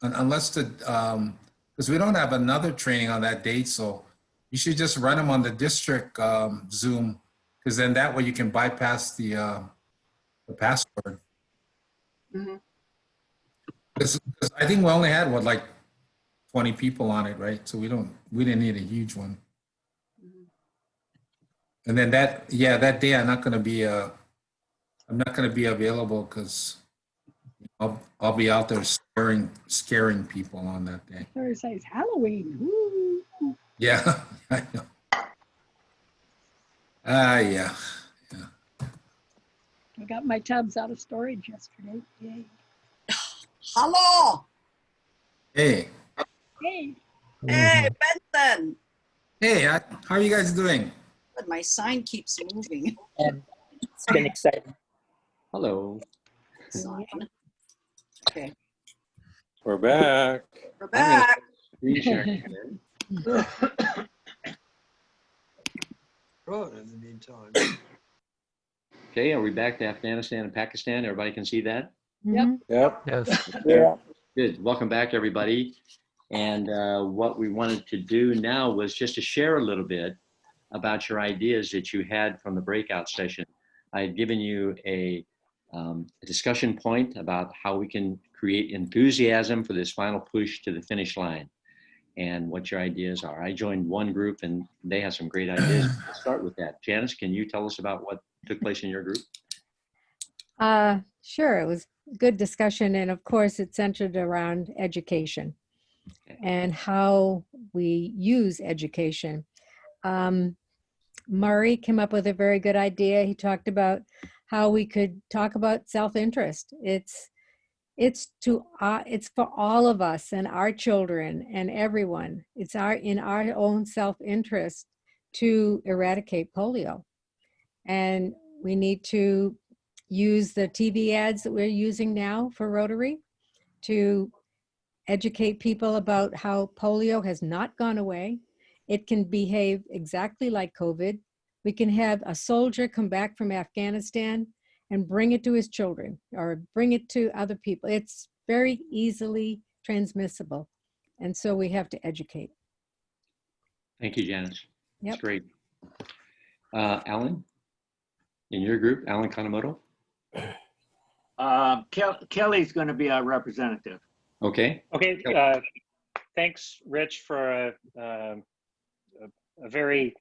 unless because we don't have another training on that date. So you should just run them on the district Zoom, because then that way you can bypass the password. Mm-hmm. Because I think we only had, like 20 people on it, right? So we didn't need a huge one. Mm-hmm. And then that day I'm not going to be available because I'll be out there scaring people on that day. Thursday's Halloween. Woo. Yeah, I know. Yeah. I got my tubs out of storage yesterday. Yay. Hello. Hey. Hey. Hey, Benson. Hey, how are you guys doing? But my sign keeps moving. And it's been exciting. Hello. Sign. Okay, We're back. we're back. Screen sharing again. Right in the meantime. Okay, are we back to Afghanistan and Pakistan? Everybody can see that? Yep. Yep. Yes. Yeah. Good. Welcome back, everybody. And what we wanted to do now was just to share a little bit about your ideas that you had from the breakout session. I had given you a discussion point about how we can create enthusiasm for this final push to the finish line and what your ideas are. I joined one group and they have some great ideas. Let's start with that. Janice, can you tell us about what took place in your group? Sure, it was good discussion, and of course it centered around education and how we use education. Murray came up with a very good idea. He talked about how we could talk about self-interest. It's for all of us and our children and everyone. It's in our own self-interest to eradicate polio, and we need to use the TV ads that we're using now for Rotary to educate people about how polio has not gone away. It can behave exactly like COVID. We can have a soldier come back from Afghanistan and bring it to his children or bring it to other people. It's very easily transmissible. And so we have to educate. Thank you, Janice. Yep. That's great. Alan, in your group, Alan Kanemoto? Kelly's going to be our representative. Okay. Okay. Thanks, Rich, for a very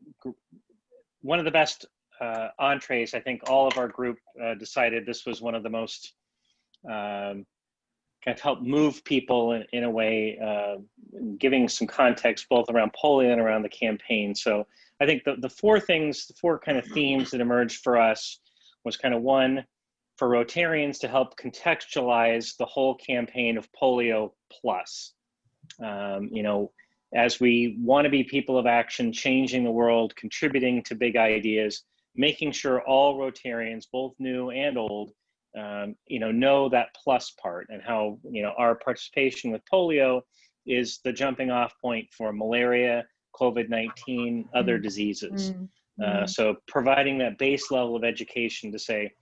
one of the best entrees. I think all of our group decided this was one of the most kind of help move people in a way, giving some context both around polio and around the campaign. So I think the four kind of themes that emerged for us was kind of one, for Rotarians to help contextualize the whole campaign of PolioPlus. As we want to be people of action, changing the world, contributing to big ideas, making sure all Rotarians, both new and old, know that plus part, and how, our participation with polio is the jumping off point for malaria, COVID-19, other diseases. So providing that base level of education to say,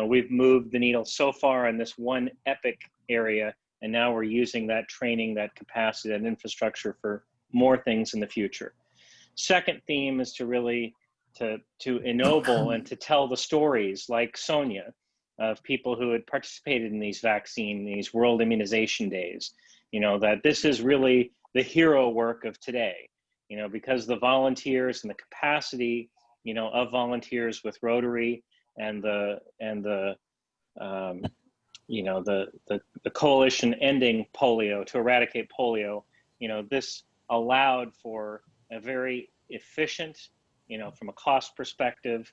we've moved the needle so far in this one epic area, and now we're using that training, that capacity, that infrastructure for more things in the future. Second theme is to really to ennoble and to tell the stories like Sonia, of people who had participated in these these World Immunization Days, that this is really the hero work of today, because the volunteers and the capacity, of volunteers with Rotary and the coalition ending polio, to eradicate polio, this allowed for a very efficient, from a cost perspective,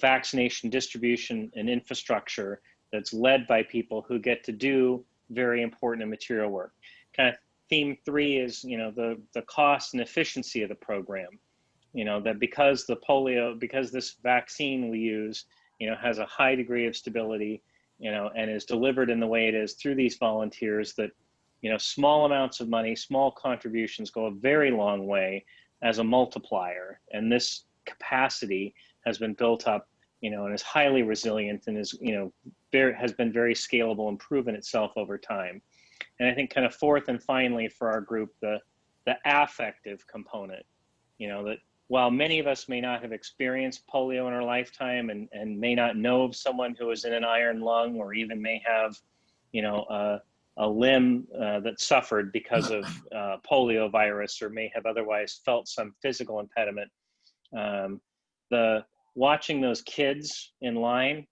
vaccination distribution and infrastructure that's led by people who get to do very important and material work. Kind of theme 3 is, the cost and efficiency of the program, that because this vaccine we use, has a high degree of stability, and is delivered in the way it is through these volunteers, that, small amounts of money, small contributions go a very long way as a multiplier. And this capacity has been built up, and is highly resilient, and is, has been very scalable and proven itself over time. And I think kind of fourth and finally for our group, the affective component, that while many of us may not have experienced polio in our lifetime, and may not know of someone who is in an iron lung, or even may have, a limb that suffered because of polio virus, or may have otherwise felt some physical impediment, watching those kids in line,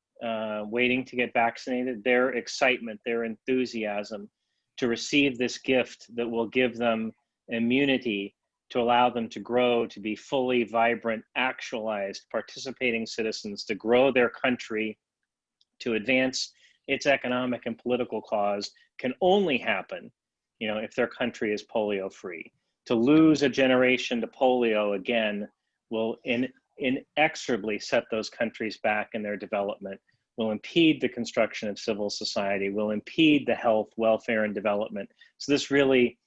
waiting to get vaccinated, their excitement, their enthusiasm to receive this gift that will give them immunity to allow them to grow, to be fully vibrant, actualized, participating citizens, to grow their country, to advance its economic and political cause, can only happen, if their country is polio free. To lose a generation to polio again will inexorably set those countries back in their development, will impede the construction of civil society, will impede the health, welfare, and development. So this really,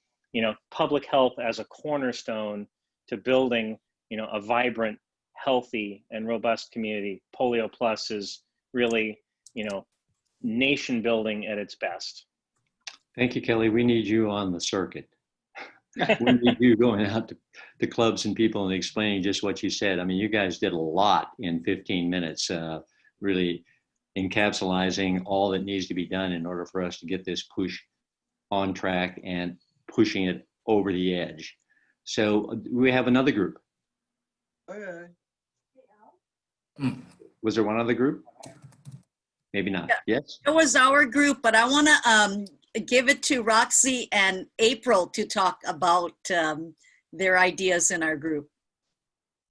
public health as a cornerstone to building, a vibrant, healthy, and robust community. PolioPlus is really, nation building at its best. Thank you, Kelly. We need you on the circuit. We need you going out to clubs and people and explaining just what you said. I mean, you guys did a lot in 15 minutes, really encapsulating all that needs to be done in order for us to get this push on track and pushing it over the edge. So we have another group. Okay. Was there one other group? Maybe not. Yeah. Yes? It was our group, but I want to give it to Roxy and April to talk about their ideas in our group.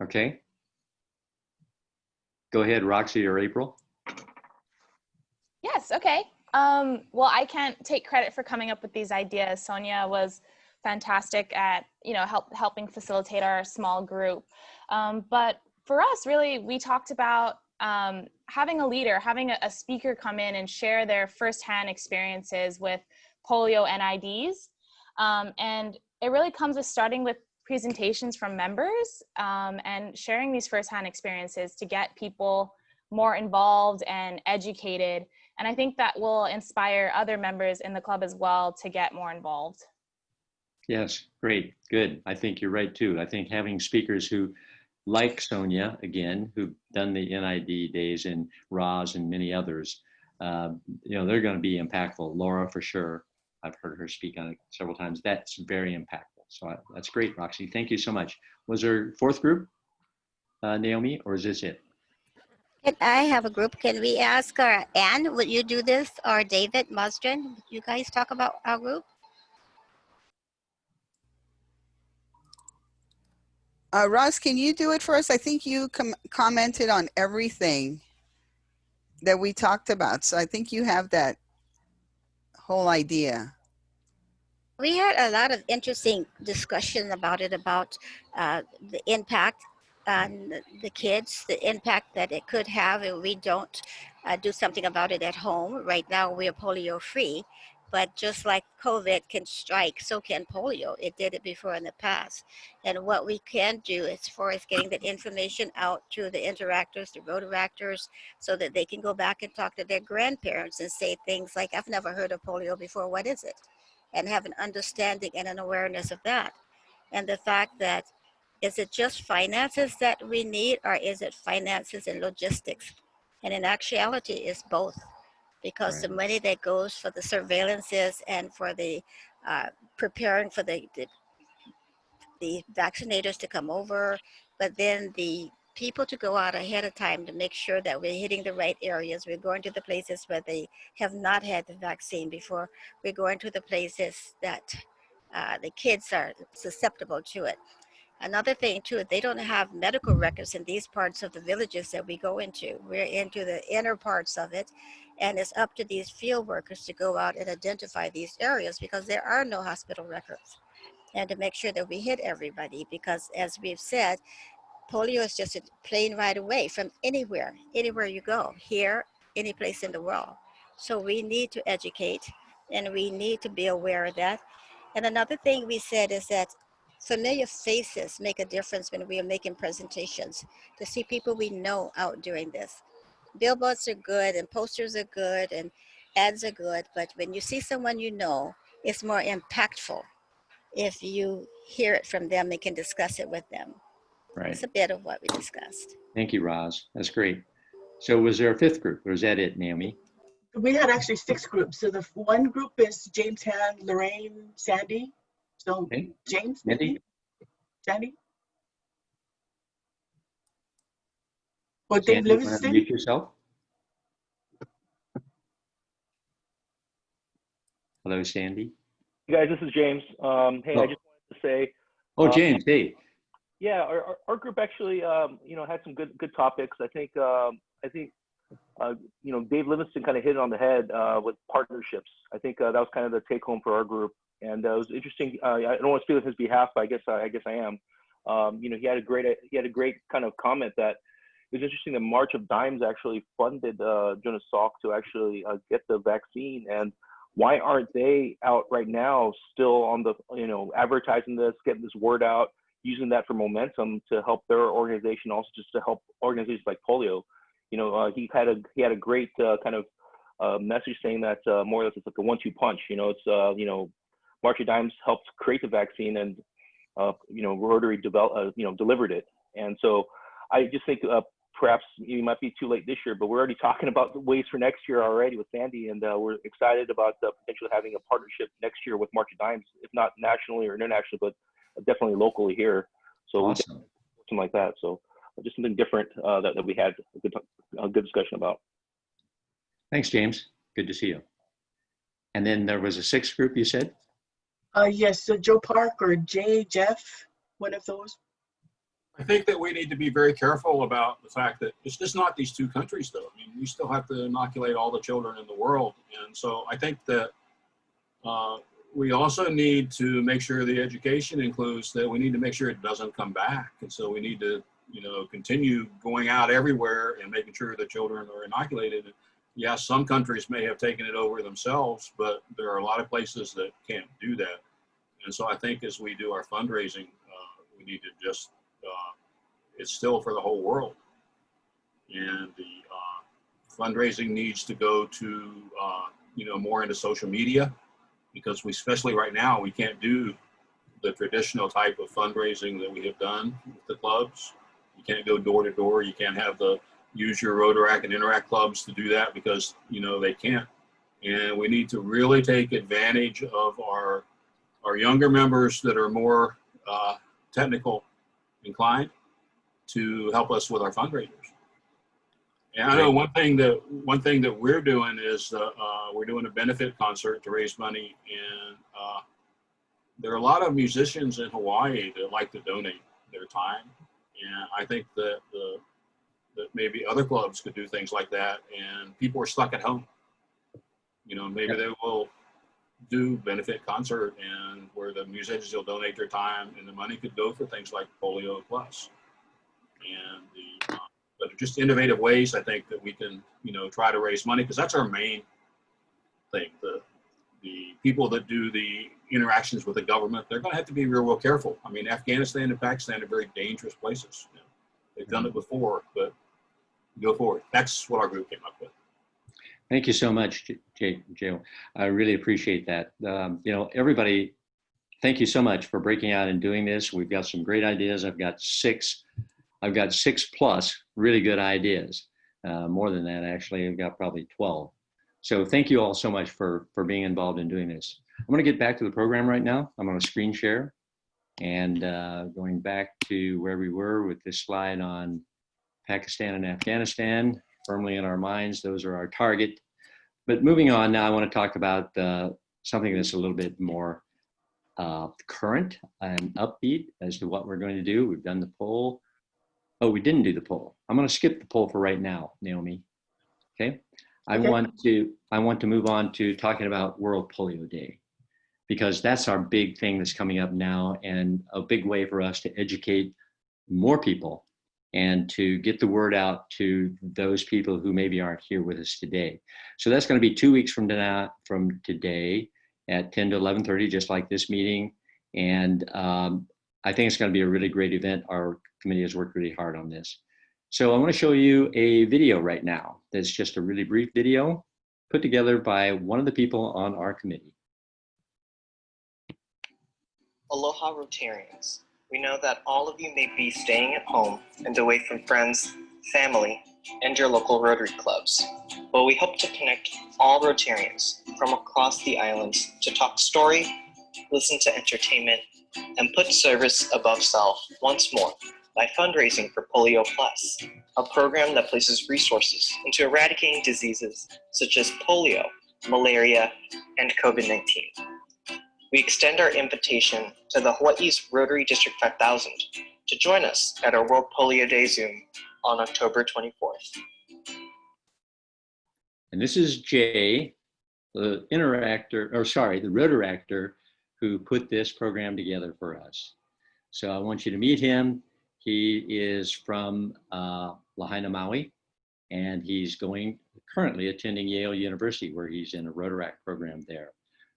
Okay. Go ahead, Roxy or April. Yes, okay. Well, I can't take credit for coming up with these ideas. Sonia was fantastic at, helping facilitate our small group. But for us, really, we talked about having a leader, having a speaker come in and share their firsthand experiences with polio NIDs. And it really comes with starting with presentations from members and sharing these firsthand experiences to get people more involved and educated. And I think that will inspire other members in the club as well to get more involved. Yes, great, good. I think you're right too. I think having speakers who, like Sonia, again, who've done the NID days and Roz and many others, they're going to be impactful. Laura, for sure. I've heard her speak on it several times. That's very impactful. So that's great, Roxy. Thank you so much. Was there a fourth group, Naomi, or is this it? I have a group. Can we ask Anne, would you do this, or David Musdrin? Would you guys talk about our group? Ross, can you do it for us? I think you commented on everything that we talked about. So I think you have that whole idea. We had a lot of interesting discussion about it, about the impact on the kids, the impact that it could have if we don't do something about it at home. Right now, we are polio free, but just like COVID can strike, so can polio. It did it before in the past. And what we can do as far as getting that information out to the interactors, the rotaractors, so that they can go back and talk to their grandparents and say things like, I've never heard of polio before, what is it? And have an understanding and an awareness of that. And the fact that, is it just finances that we need, or is it finances and logistics? And in actuality, it's both, because the money that goes for the surveillances and for the preparing for the vaccinators to come over, but then the people to go out ahead of time to make sure that we're hitting the right areas. We're going to the places where they have not had the vaccine before. We're going to the places that the kids are susceptible to it. Another thing too, they don't have medical records in these parts of the villages that we go into. We're into the inner parts of it, and it's up to these field workers to go out and identify these areas, because there are no hospital records, and to make sure that we hit everybody, because as we've said, polio is just a plane ride away from anywhere you go, here, any place in the world. So we need to educate, and we need to be aware of that. And another thing we said is that familiar faces make a difference when we are making presentations, to see people we know out doing this. Billboards are good and posters are good and ads are good, but when you see someone you know, it's more impactful if you hear it from them and can discuss it with them. Right. It's a bit of what we discussed. Thank you, Roz. That's great. So was there a fifth group, or is that it, Naomi? We had actually 6 groups. So the one group is James, Han, Lorraine, Sandy. So Okay. James, Sandy? maybe? Sandy? Or Dave Sandy, you want to Livingston? unmute yourself? Hello, Sandy. Hey guys, this is James. Hey, Oh. I just wanted to say. Oh, James, hey. Yeah, our group actually, had some good topics. I think, Dave Livingston kind of hit it on the head with partnerships. I think that was kind of the take home for our group, and it was interesting. I don't want to speak on his behalf, but I guess I am. He had a great kind of comment that it was interesting that March of Dimes actually funded Jonas Salk to actually get the vaccine. And why aren't they out right now still on the, advertising this, getting this word out, using that for momentum to help their organization, also just to help organizations like polio. He had a great kind of message saying that more or less it's like a 1-2 punch. March of Dimes helped create the vaccine, and Rotary delivered it. And so I just think perhaps it might be too late this year, but we're already talking about the ways for next year already with Sandy, and we're excited about potentially having a partnership next year with March of Dimes, if not nationally or internationally, but definitely locally here. So Awesome. Something like that. So just something different that we had a good discussion about. Thanks, James. Good to see you. And then there was a 6th group, you said? Yes, so Joe Park or Jeff, one of those. I think that we need to be very careful about the fact that it's just not these 2 countries, though. I mean, we still have to inoculate all the children in the world. And so I think that we also need to make sure the education includes that we need to make sure it doesn't come back. And so we need to, continue going out everywhere and making sure that children are inoculated. Yes, some countries may have taken it over themselves, but there are a lot of places that can't do that. And so I think as we do our fundraising, we need to just, it's still for the whole world. And the fundraising needs to go to, more into social media, because especially right now, we can't do the traditional type of fundraising that we have done with the clubs. You can't go door to door. You can't have use your Rotaract and Interact clubs to do that, because, they can't. And we need to really take advantage of our younger members that are more technical inclined to help us with our fundraisers. And I know one thing that we're doing is we're doing a benefit concert to raise money, and there are a lot of musicians in Hawaii that like to donate their time, and I think that that maybe other clubs could do things like that, and people are stuck at home. Maybe they will do benefit concert, and where the musicians will donate their time, and the money could go for things like PolioPlus. and but just innovative ways I think that we can, try to raise money, because that's our main thing. The people that do the interactions with the government, they're going to have to be real careful. I mean, Afghanistan and Pakistan are very dangerous places. They've done it before, but go forward. That's what our group came up with. Thank you so much, Joe. I really appreciate that. Everybody, thank you so much for breaking out and doing this. We've got some great ideas. I've got six plus really good ideas. More than that, actually. I've got probably 12. So thank you all so much for being involved in doing this. I'm going to get back to the program right now. I'm going to screen share, and going back to where we were with this slide on Pakistan and Afghanistan, firmly in our minds, those are our target. But moving on now, I want to talk about something that's a little bit more current and upbeat as to what we're going to do. We've done the poll. Oh, we didn't do the poll. I'm going to skip the poll for right now, Naomi. Okay. I want to move on to talking about World Polio Day, because that's our big thing that's coming up now, and a big way for us to educate more people and to get the word out to those people who maybe aren't here with us today. So that's going to be 2 weeks from today at 10 to 11:30, just like this meeting. And I think it's going to be a really great event. Our committee has worked really hard on this. So I want to show you a video right now. That's just a really brief video put together by one of the people on our committee. Aloha Rotarians. We know that all of you may be staying at home and away from friends, family, and your local Rotary clubs. But we hope to connect all Rotarians from across the islands to talk story, listen to entertainment, and put service above self once more by fundraising for PolioPlus, a program that places resources into eradicating diseases such as polio, malaria, and COVID-19. We extend our invitation to the Hawaii's Rotary District 5000 to join us at our World Polio Day Zoom on October 24th. And this is Jay, the Rotaractor who put this program together for us. So I want you to meet him. He is from Lahaina, Maui, and he's currently attending Yale University, where he's in a Rotaract program there.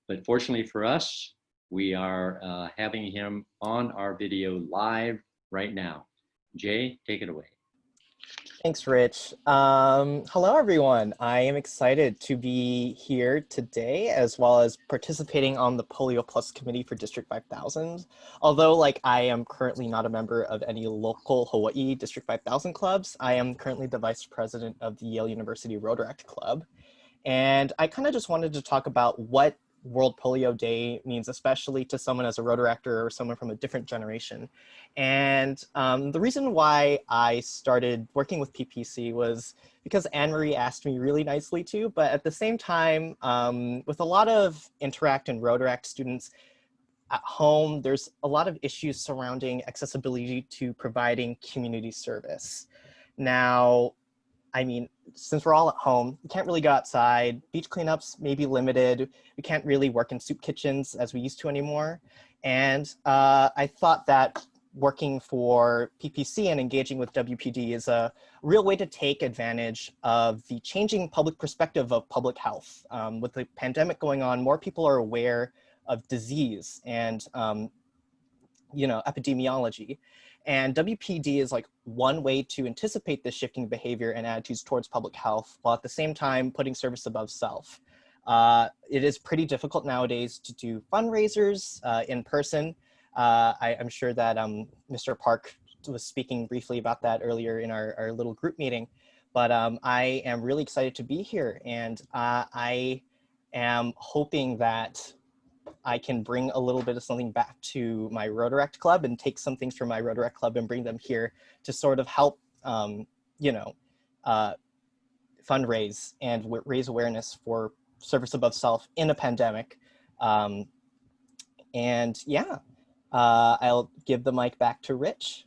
But fortunately for us, we are having him on our video live right now. Jay, take it away. Thanks, Rich. Hello, everyone. I am excited to be here today, as well as participating on the PolioPlus committee for District 5000. Although, I am currently not a member of any local Hawaii District 5000 clubs, I am currently the vice president of the Yale University Rotaract Club. And I kind of just wanted to talk about what World Polio Day means, especially to someone as a Rotaractor or someone from a different generation. And the reason why I started working with PPC was because Anne-Marie asked me really nicely to, but at the same time, with a lot of Interact and Rotaract students at home, there's a lot of issues surrounding accessibility to providing community service. Now, I mean, since we're all at home, we can't really go outside. Beach cleanups may be limited. We can't really work in soup kitchens as we used to anymore. And I thought that working for PPC and engaging with WPD is a real way to take advantage of the changing public perspective of public health. With the pandemic going on, more people are aware of disease and epidemiology. And WPD is one way to anticipate this shifting behavior and attitudes towards public health, while at the same time putting service above self. It is pretty difficult nowadays to do fundraisers in person. I'm sure that Mr. Park was speaking briefly about that earlier in our little group meeting, but I am really excited to be here, and I am hoping that I can bring a little bit of something back to my Rotaract Club and take some things from my Rotaract Club and bring them here to sort of help, fundraise and raise awareness for service above self in a pandemic. I'll give the mic back to Rich.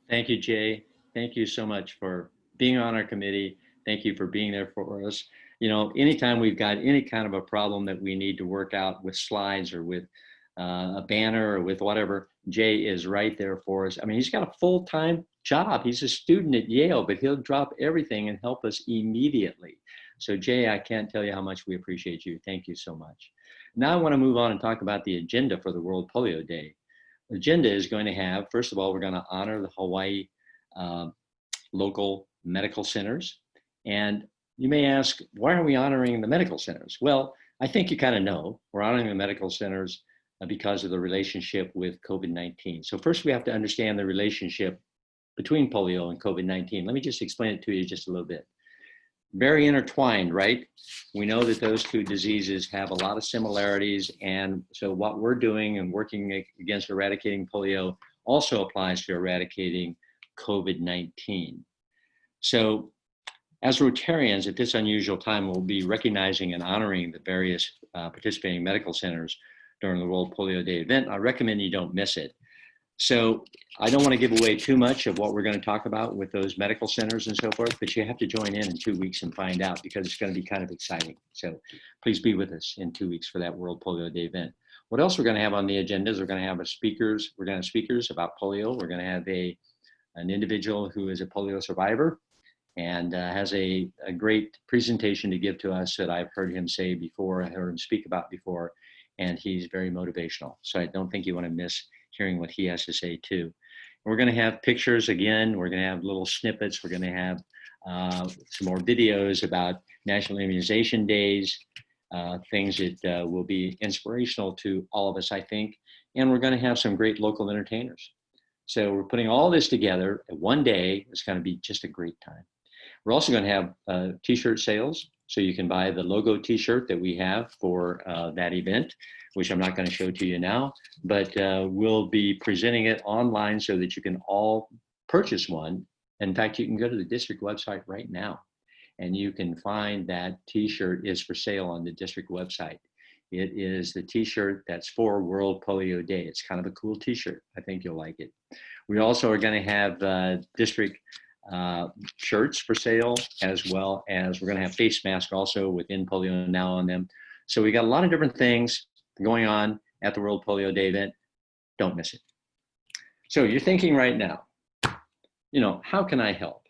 Thank you, Jay. Thank you so much for being on our committee. Thank you for being there for us. Anytime we've got any kind of a problem that we need to work out with slides or with a banner or with whatever, Jay is right there for us. I mean, he's got a full-time job. He's a student at Yale, but he'll drop everything and help us immediately. So Jay, I can't tell you how much we appreciate you. Thank you so much. Now I want to move on and talk about the agenda for the World Polio Day. The agenda is going to have, first of all, we're going to honor the Hawaii local medical centers. And you may ask, why are we honoring the medical centers? Well, I think you kind of know. We're honoring the medical centers because of the relationship with COVID-19. So first we have to understand the relationship between polio and COVID-19. Let me just explain it to you just a little bit. Very intertwined, right? We know that those two diseases have a lot of similarities. And so what we're doing and working against eradicating polio also applies to eradicating COVID-19. So as Rotarians at this unusual time, we'll be recognizing and honoring the various participating medical centers during the World Polio Day event. I recommend you don't miss it. So I don't want to give away too much of what we're going to talk about with those medical centers and so forth, but you have to join in 2 weeks and find out, because it's going to be kind of exciting. So please be with us in 2 weeks for that World Polio Day event. What else we're going to have on the agenda is we're going to have speakers. We're going to have speakers about polio. We're going to have an individual who is a polio survivor and has a great presentation to give to us that I've heard him say before, I heard him speak about before, and he's very motivational. So I don't think you want to miss hearing what he has to say too. We're going to have pictures again. We're going to have little snippets. We're going to have some more videos about National Immunization Days, things that will be inspirational to all of us, I think. And we're going to have some great local entertainers. So we're putting all this together in one day. It's going to be just a great time. We're also going to have t-shirt sales. So you can buy the logo t-shirt that we have for that event, which I'm not going to show to you now, but we'll be presenting it online so that you can all purchase one. In fact, you can go to the district website right now and you can find that t-shirt is for sale on the district website. It is the t-shirt that's for World Polio Day. It's kind of a cool t-shirt. I think you'll like it. We also are going to have district shirts for sale, as well as we're going to have face masks also with In Polio Now on them. So we got a lot of different things going on at the World Polio Day event. Don't miss it. So you're thinking right now, how can I help?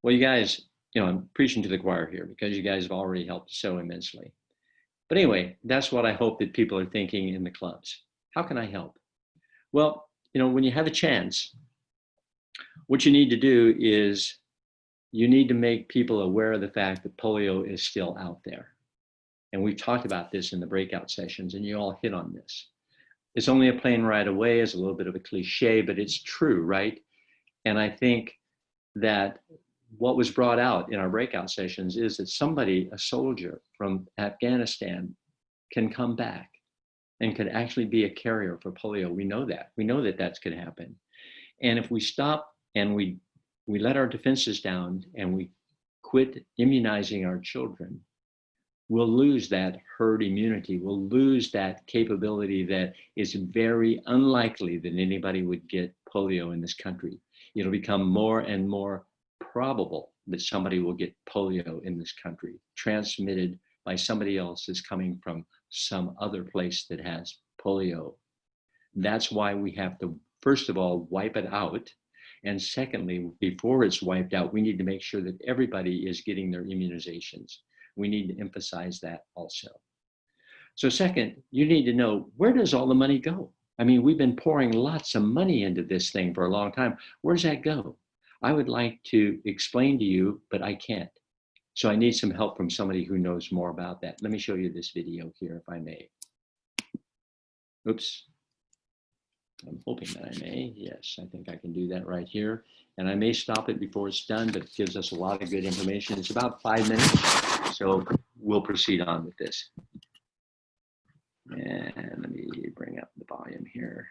Well, you guys, I'm preaching to the choir here because you guys have already helped so immensely. But anyway, that's what I hope that people are thinking in the clubs. How can I help? Well, when you have a chance, what you need to do is you need to make people aware of the fact that polio is still out there. And we've talked about this in the breakout sessions, and you all hit on this. It's only a plane ride away is a little bit of a cliche, but it's true, right? And I think that what was brought out in our breakout sessions is that somebody, a soldier from Afghanistan, can come back and could actually be a carrier for polio. We know that. We know that that's going to happen. And if we stop and we let our defenses down and we quit immunizing our children, we'll lose that herd immunity. We'll lose that capability that is very unlikely that anybody would get polio in this country. It'll become more and more probable that somebody will get polio in this country, transmitted by somebody else that's coming from some other place that has polio. That's why we have to, first of all, wipe it out. And secondly, before it's wiped out, we need to make sure that everybody is getting their immunizations. We need to emphasize that also. So second, you need to know, where does all the money go? I mean, we've been pouring lots of money into this thing for a long time. Where does that go? I would like to explain to you, but I can't. So I need some help from somebody who knows more about that. Let me show you this video here, if I may. Oops. I'm hoping that I may. Yes, I think I can do that right here. And I may stop it before it's done, but it gives us a lot of good information. It's about 5 minutes, so we'll proceed on with this. And let me bring up the volume here.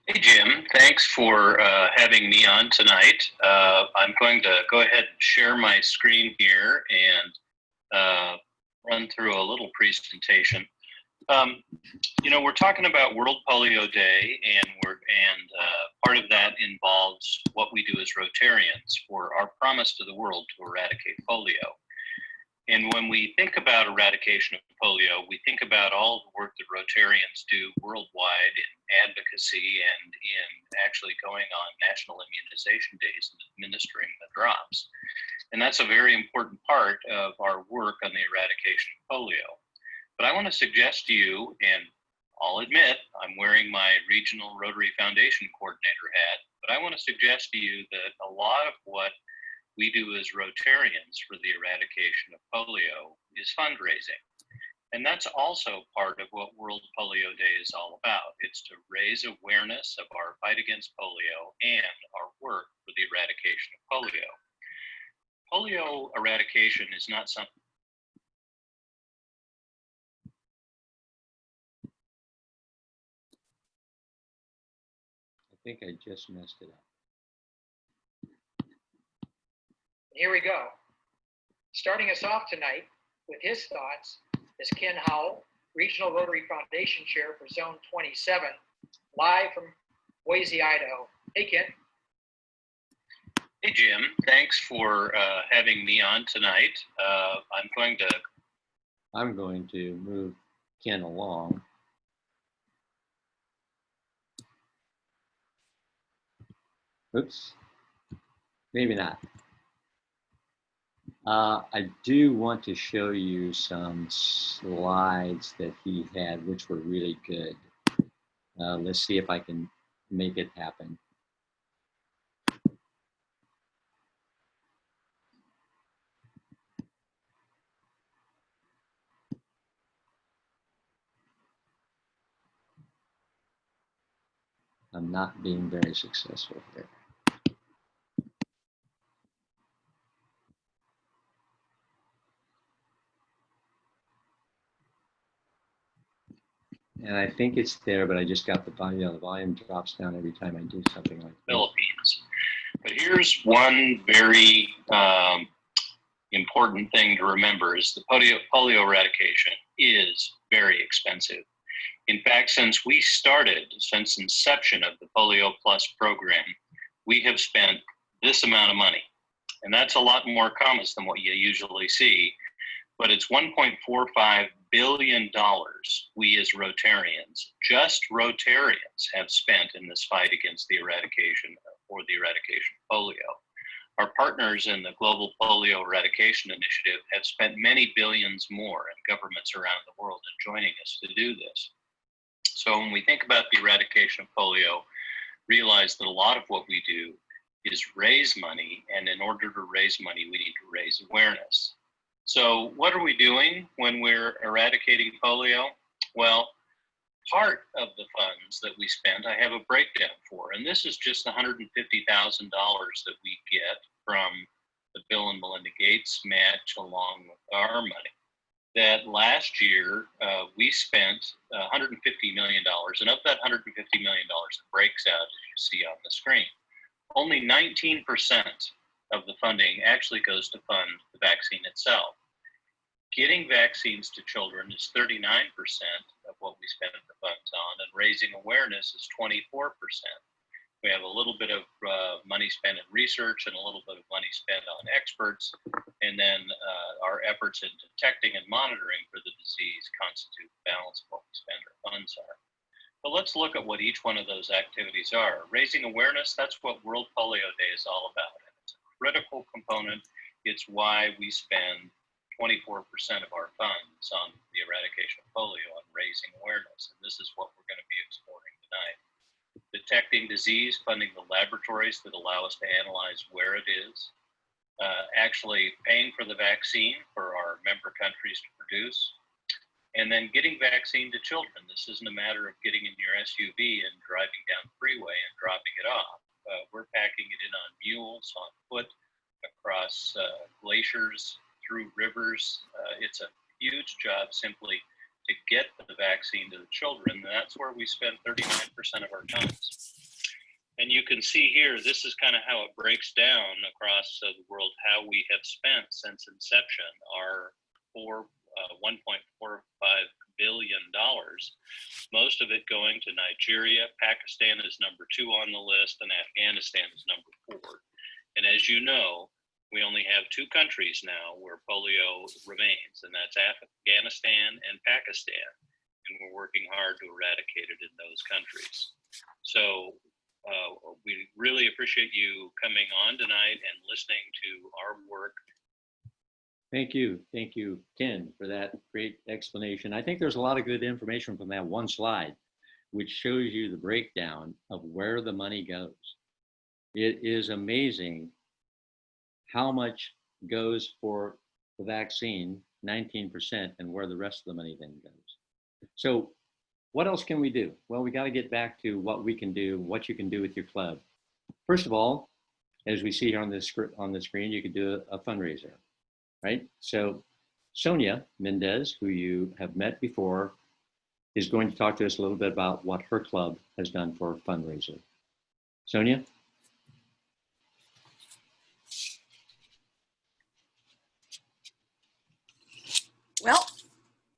Hey, Jim, thanks for having me on tonight. I'm going to go ahead and share my screen here and run through a little presentation. We're talking about World Polio Day, and part of that involves what we do as Rotarians for our promise to the world to eradicate polio. And when we think about eradication of polio, we think about all the work that Rotarians do worldwide in advocacy and in actually going on national immunization days and administering the drops. And that's a very important part of our work on the eradication of polio. But I want to suggest to you, and I'll admit I'm wearing my regional Rotary Foundation coordinator hat, but I want to suggest to you that a lot of what we do as Rotarians for the eradication of polio is fundraising. And that's also part of what World Polio Day is all about. It's to raise awareness of our fight against polio and our work for the eradication of polio. Polio eradication is not something I think I just messed it up. Here we go. Starting us off tonight with his thoughts is Ken Howell, Regional Rotary Foundation Chair for Zone 27, live from Boise, Idaho. Hey, Ken. Hey, Jim. Thanks for having me on tonight. I'm going to move Ken along. Oops, maybe not. I do want to show you some slides that he had, which were really good. Let's see if I can make it happen. I'm not being very successful here. And I think it's there, but I just got the volume. The volume drops down every time I do something like that. Philippines. But here's one very important thing to remember is the polio eradication is very expensive. In fact, since inception of the PolioPlus program, we have spent this amount of money. And that's a lot more commas than what you usually see, but it's $1.45 billion we as Rotarians, just Rotarians, have spent in this fight against the eradication of polio. Our partners in the Global Polio Eradication Initiative have spent many billions more, and governments around the world are joining us to do this. So when we think about the eradication of polio, realize that a lot of what we do is raise money, and in order to raise money, we need to raise awareness. So what are we doing when we're eradicating polio? Well, part of the funds that we spend, I have a breakdown for, and this is just $150,000 that we get from the Bill and Melinda Gates match along with our money. That last year, we spent $150 million, and of that $150 million that breaks out, as you see on the screen, only 19% of the funding actually goes to fund the vaccine itself. Getting vaccines to children is 39% of what we spend the funds on, and raising awareness is 24%. We have a little bit of money spent in research and a little bit of money spent on experts, and then our efforts in detecting and monitoring for the disease constitute the balance of what we spend our funds on. But let's look at what each one of those activities are. Raising awareness, that's what World Polio Day is all about. And it's a critical component. It's why we spend 24% of our funds on the eradication of polio and raising awareness. And this is what we're going to be exploring tonight. Detecting disease, funding the laboratories that allow us to analyze where it is, actually paying for the vaccine for our member countries to produce, and then getting vaccine to children. This isn't a matter of getting in your SUV and driving down the freeway and dropping it off. We're packing it in on mules, on foot, across glaciers, through rivers. It's a huge job simply to get the vaccine to the children. And that's where we spend 39% of our funds. And you can see here, this is kind of how it breaks down across the world, how we have spent since inception our $1.45 billion, most of it going to Nigeria. Pakistan is number 2 on the list, and Afghanistan is number 4. And as you know, we only have 2 countries now where polio remains, and that's Afghanistan and Pakistan. And we're working hard to eradicate it in those countries. So we really appreciate you coming on tonight and listening to our work. Thank you, Ken, for that great explanation. I think there's a lot of good information from that one slide, which shows you the breakdown of where the money goes. It is amazing how much goes for the vaccine, 19%, and where the rest of the money then goes. So what else can we do? Well, we got to get back to what we can do, what you can do with your club. First of all, as we see here on the screen, you could do a fundraiser, right? So Sonia Mendez, who you have met before, is going to talk to us a little bit about what her club has done for a fundraiser. Sonia? Well,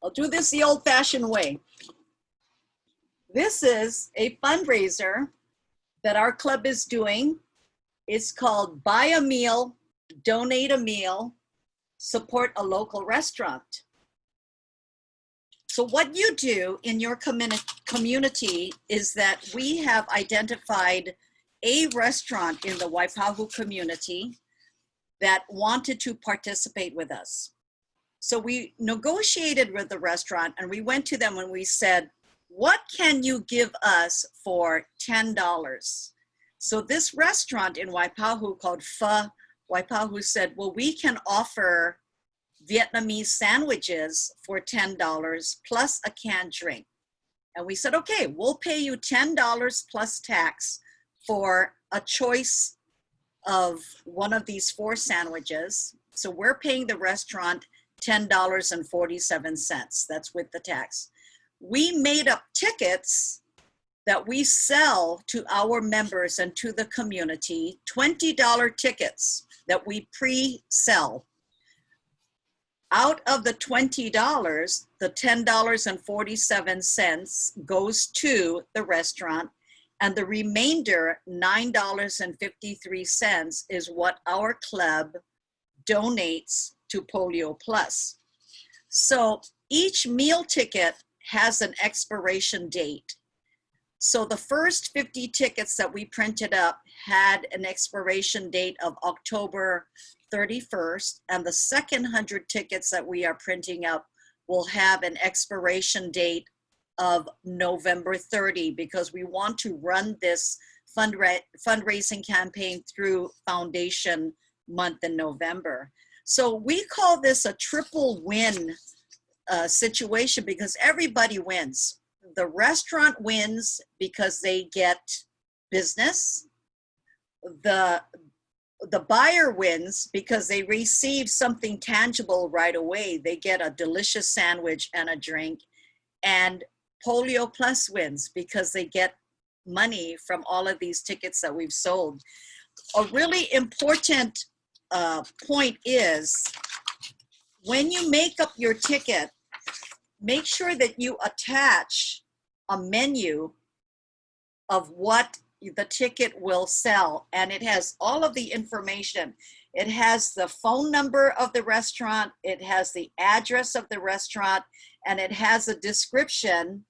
I'll do this the old-fashioned way. This is a fundraiser that our club is doing. It's called Buy a Meal, Donate a Meal, Support a Local Restaurant. So what you do in your community is that we have identified a restaurant in the Waipahu community that wanted to participate with us. So we negotiated with the restaurant and we went to them and we said, what can you give us for $10? So this restaurant in Waipahu called Pho Waipahu said, well, we can offer Vietnamese sandwiches for $10 plus a canned drink. And we said, okay, we'll pay you $10 plus tax for a choice of one of these 4 sandwiches. So we're paying the restaurant $10.47. That's with the tax. We made up tickets that we sell to our members and to the community, $20 tickets that we pre-sell. Out of the $20, the $10.47 goes to the restaurant, and the remainder, $9.53, is what our club donates to PolioPlus. So each meal ticket has an expiration date. So the first 50 tickets that we printed up had an expiration date of October 31st, and the second 100 tickets that we are printing up will have an expiration date of November 30, because we want to run this fundraising campaign through Foundation Month in November. So we call this a triple win situation because everybody wins. The restaurant wins because they get business. The buyer wins because they receive something tangible right away. They get a delicious sandwich and a drink. And PolioPlus wins because they get money from all of these tickets that we've sold. A really important point is when you make up your ticket, make sure that you attach a menu of what the ticket will sell, and it has all of the information. It has the phone number of the restaurant, it has the address of the restaurant, and it has a description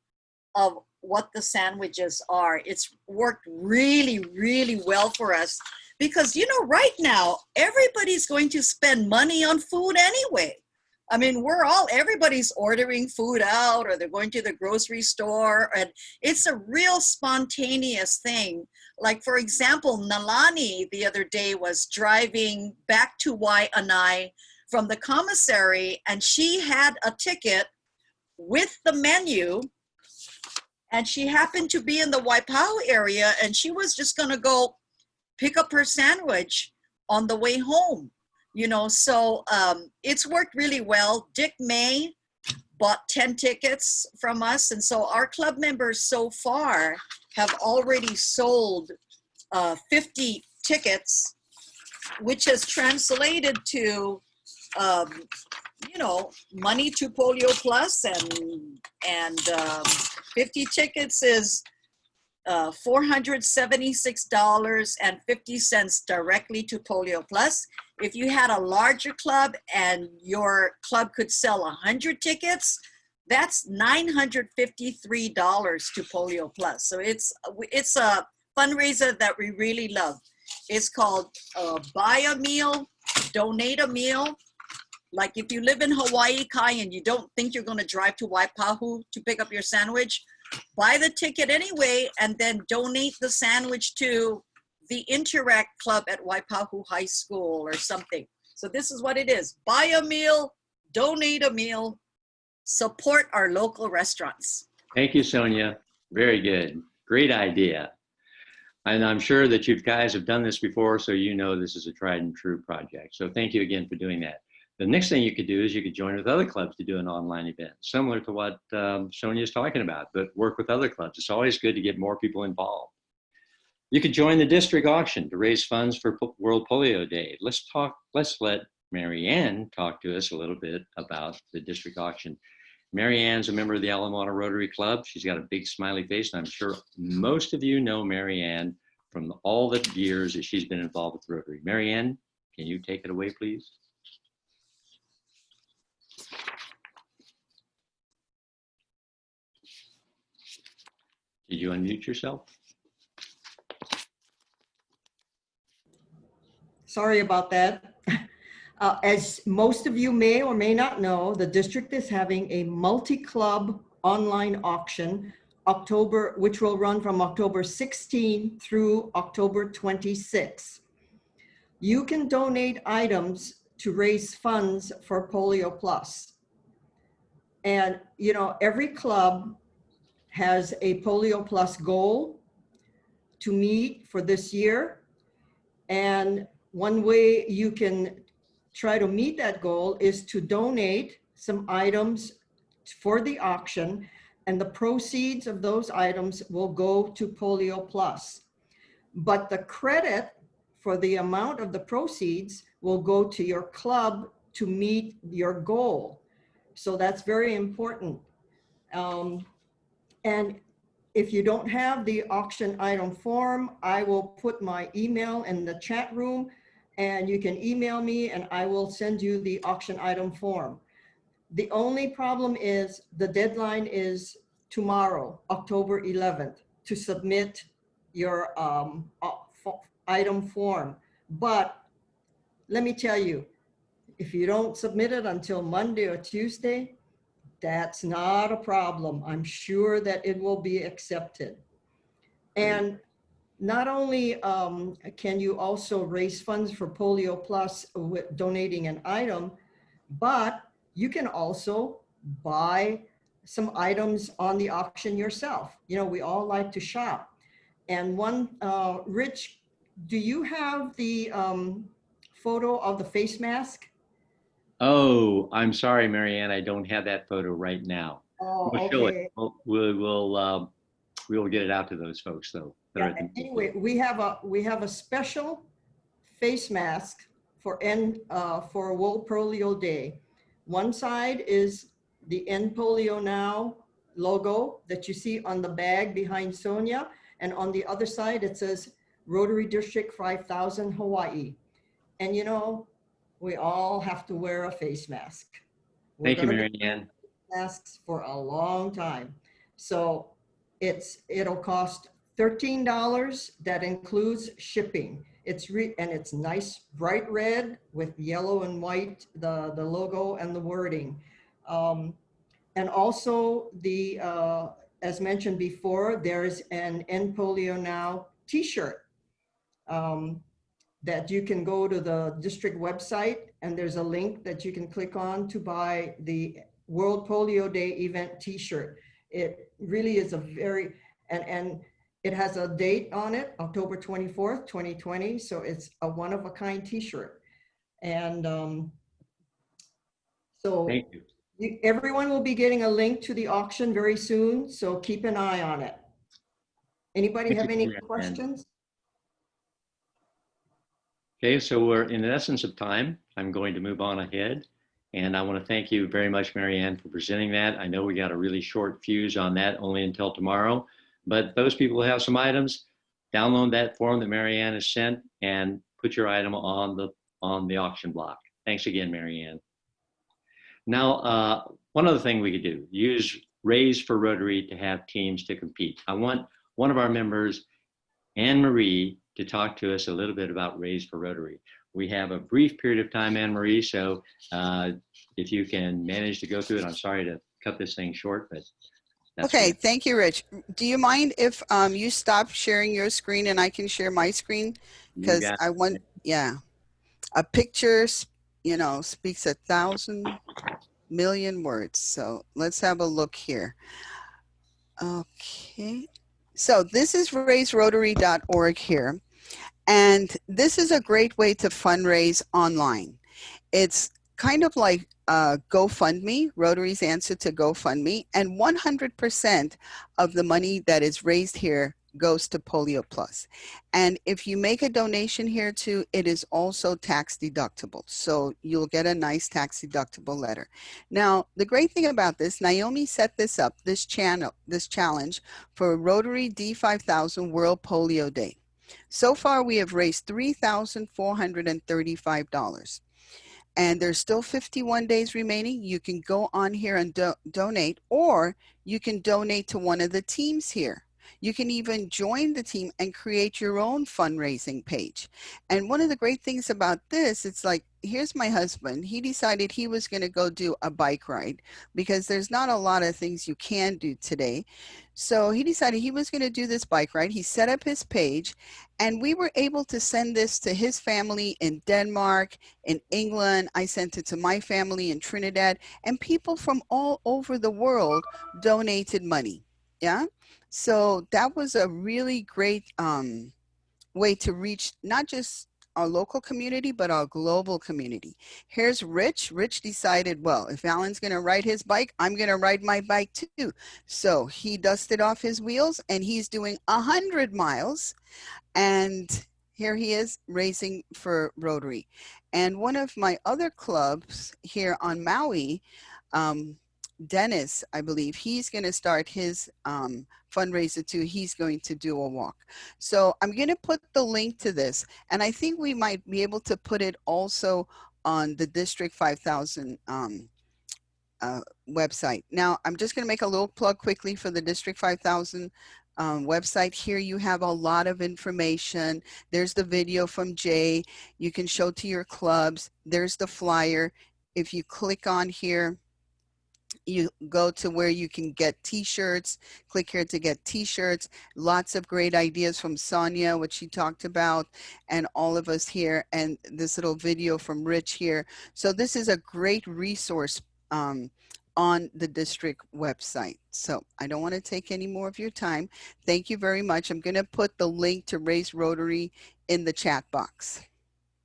of what the sandwiches are. It's worked really, really well for us because, you know, right now, everybody's going to spend money on food anyway. I mean, everybody's ordering food out, or they're going to the grocery store, and it's a real spontaneous thing. Like, for example, Nalani the other day was driving back to Wai'anae from the commissary, and she had a ticket with the menu, and she happened to be in the Waipahu area, and she was just gonna go pick up her sandwich on the way home. You know, so it's worked really well. Dick May bought 10 tickets from us. And so our club members so far have already sold 50 tickets, which has translated to, you know, money to PolioPlus, and 50 tickets is $476.50 directly to PolioPlus. If you had a larger club and your club could sell 100 tickets, that's $953 to PolioPlus. So it's a fundraiser that we really love. It's called Buy a Meal, Donate a Meal. Like if you live in Hawaii, Kai, and you don't think you're going to drive to Waipahu to pick up your sandwich, buy the ticket anyway, and then donate the sandwich to the Interact Club at Waipahu High School or something. So this is what it is. Buy a meal, donate a meal, support our local restaurants. Thank you, Sonia. Very good. Great idea. And I'm sure that you guys have done this before, so you know this is a tried and true project. So thank you again for doing that. The next thing you could do is you could join with other clubs to do an online event, similar to what Sonia is talking about, but work with other clubs. It's always good to get more people involved. You could join the district auction to raise funds for World Polio Day. Let's let Mary Ann talk to us a little bit about the district auction. Mary Ann's a member of the Alamana Rotary Club. She's got a big smiley face, and I'm sure most of you know Mary Ann from all the years that she's been involved with Rotary. Mary Ann, can you take it away, please? Did you unmute yourself? Sorry about that. As most of you may or may not know, the district is having a multi-club online auction, which will run from October 16 through October 26. You can donate items to raise funds for PolioPlus. And, you know, every club has a PolioPlus goal to meet for this year. And one way you can try to meet that goal is to donate some items for the auction, and the proceeds of those items will go to PolioPlus. But the credit for the amount of the proceeds will go to your club to meet your goal. So that's very important. And if you don't have the auction item form, I will put my email in the chat room, and you can email me and I will send you the auction item form. The only problem is the deadline is tomorrow, October 11th, to submit your item form. But let me tell you, if you don't submit it until Monday or Tuesday, that's not a problem. I'm sure that it will be accepted. And not only can you also raise funds for PolioPlus with donating an item, but you can also buy some items on the auction yourself. You know, we all like to shop. And Rich, do you have the photo of the face mask? Oh, I'm sorry, Mary Ann, I don't have that photo right now. Oh, we'll show okay. it. We'll get it out to those folks though. Yeah, anyway, we have a special face mask for World Polio Day. One side is the End Polio Now logo that you see on the bag behind Sonia, and on the other side it says Rotary District 5000 Hawaii. And you know, we all have to wear a face mask. Thank you, Mary Ann. Masks for a long time. So it'll cost $13. That includes shipping. And it's nice bright red with yellow and white, the logo and the wording. And also as mentioned before, there's an End Polio Now t-shirt that you can go to the district website, and there's a link that you can click on to buy the World Polio Day event t-shirt. It really is and it has a date on it, October 24th, 2020. So it's a one-of-a-kind t-shirt. And so thank you. Everyone will be getting a link to the auction very soon, so keep an eye on it. Anybody have any questions? Okay, so we're in the essence of time. I'm going to move on ahead. And I want to thank you very much, Mary Ann, for presenting that. I know we got a really short fuse on that, only until tomorrow, But those people who have some items, download that form that Marianne has sent and put your item on the auction block. Thanks again, Marianne. Now, one other thing we could do, use Raise for Rotary to have teams to compete. I want one of our members, Anne Marie, to talk to us a little bit about Raise for Rotary. We have a brief period of time, Anne Marie, so if you can manage to go through it, I'm sorry to cut this thing short, but that's Okay, good. thank you, Rich. Do you mind if you stop sharing your screen and I can share my screen? Because I want, yeah, a picture, you know, speaks 1,000,000,000 words. So let's have a look here. Okay, so this is raiserotary.org here. And this is a great way to fundraise online. It's kind of like GoFundMe, Rotary's answer to GoFundMe, and 100% of the money that is raised here goes to PolioPlus. And if you make a donation here too, it is also tax deductible. So you'll get a nice tax deductible letter. Now, the great thing about this, Naomi set this up, this challenge for Rotary D5000 World Polio Day. So far, we have raised $3,435. And there's still 51 days remaining. You can go on here and donate, or you can donate to one of the teams here. You can even join the team and create your own fundraising page. And one of the great things about this, it's like, here's my husband. He decided he was going to go do a bike ride because there's not a lot of things you can do today. So he decided he was going to do this bike ride. He set up his page, and we were able to send this to his family in Denmark, in England. I sent it to my family in Trinidad, and people from all over the world donated money. Yeah. So that was a really great way to reach not just our local community, but our global community. Here's Rich. Rich decided, well, if Alan's going to ride his bike, I'm going to ride my bike too. So he dusted off his wheels and he's doing 100 miles. And here he is racing for Rotary. And one of my other clubs here on Maui, Dennis, I believe, he's going to start his fundraiser too. He's going to do a walk. So I'm going to put the link to this, and I think we might be able to put it also on the District 5000 website. Now, I'm just going to make a little plug quickly for the District 5000 website. Here you have a lot of information. There's the video from Jay. You can show to your clubs. There's the flyer. If you click on here, you go to where you can get t-shirts. Click here to get t-shirts. Lots of great ideas from Sonia, what she talked about, and all of us here, and this little video from Rich here. So this is a great resource on the district website. So I don't want to take any more of your time. Thank you very much. I'm going to put the link to Raise Rotary in the chat box.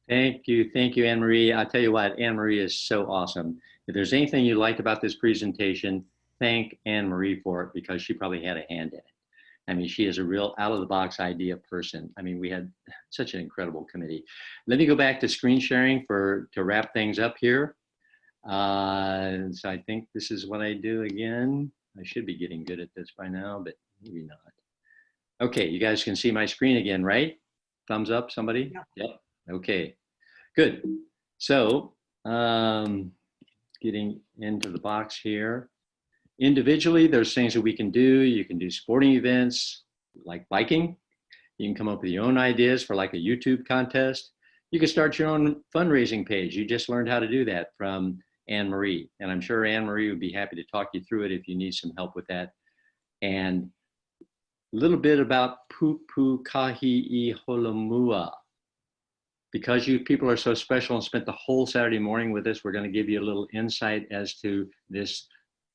Thank you, Anne Marie. I'll tell you what, Anne Marie is so awesome. If there's anything you liked about this presentation, thank Anne Marie for it, because she probably had a hand in it. I mean, she is a real out-of-the-box idea person. I mean, we had such an incredible committee. Let me go back to screen sharing to wrap things up here. So I think this is what I do again. I should be getting good at this by now, but maybe not. Okay, you guys can see my screen again, right? Thumbs up, somebody? Yeah. Yep. Okay, good. So, getting into the box here. Individually, there's things that we can do. You can do sporting events like biking. You can come up with your own ideas for like a YouTube contest. You can start your own fundraising page. You just learned how to do that from Anne Marie. And I'm sure Anne Marie would be happy to talk you through it if you need some help with that. And a little bit about Pupu Kahi'i Holomua. Because you people are so special and spent the whole Saturday morning with us, we're going to give you a little insight as to this,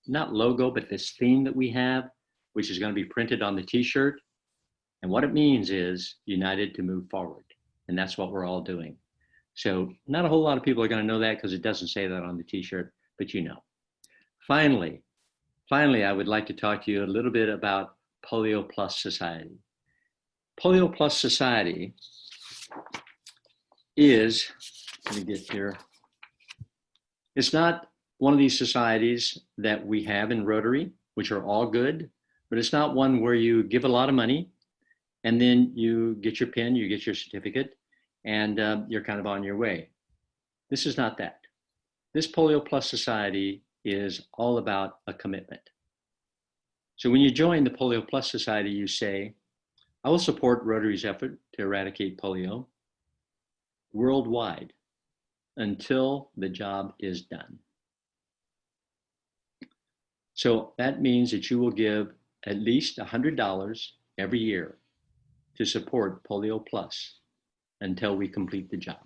not logo, but this theme that we have, which is going to be printed on the t-shirt. And what it means is united to move forward. And that's what we're all doing. So not a whole lot of people are going to know that because it doesn't say that on the t-shirt, but you know. Finally, I would like to talk to you a little bit about PolioPlus Society. PolioPlus Society is, let me get here, it's not one of these societies that we have in Rotary, which are all good, but it's not one where you give a lot of money and then you get your pin, you get your certificate, and you're kind of on your way. This is not that. This PolioPlus Society is all about a commitment. So when you join the PolioPlus Society, you say, I will support Rotary's effort to eradicate polio worldwide until the job is done. So that means that you will give at least $100 every year to support PolioPlus until we complete the job.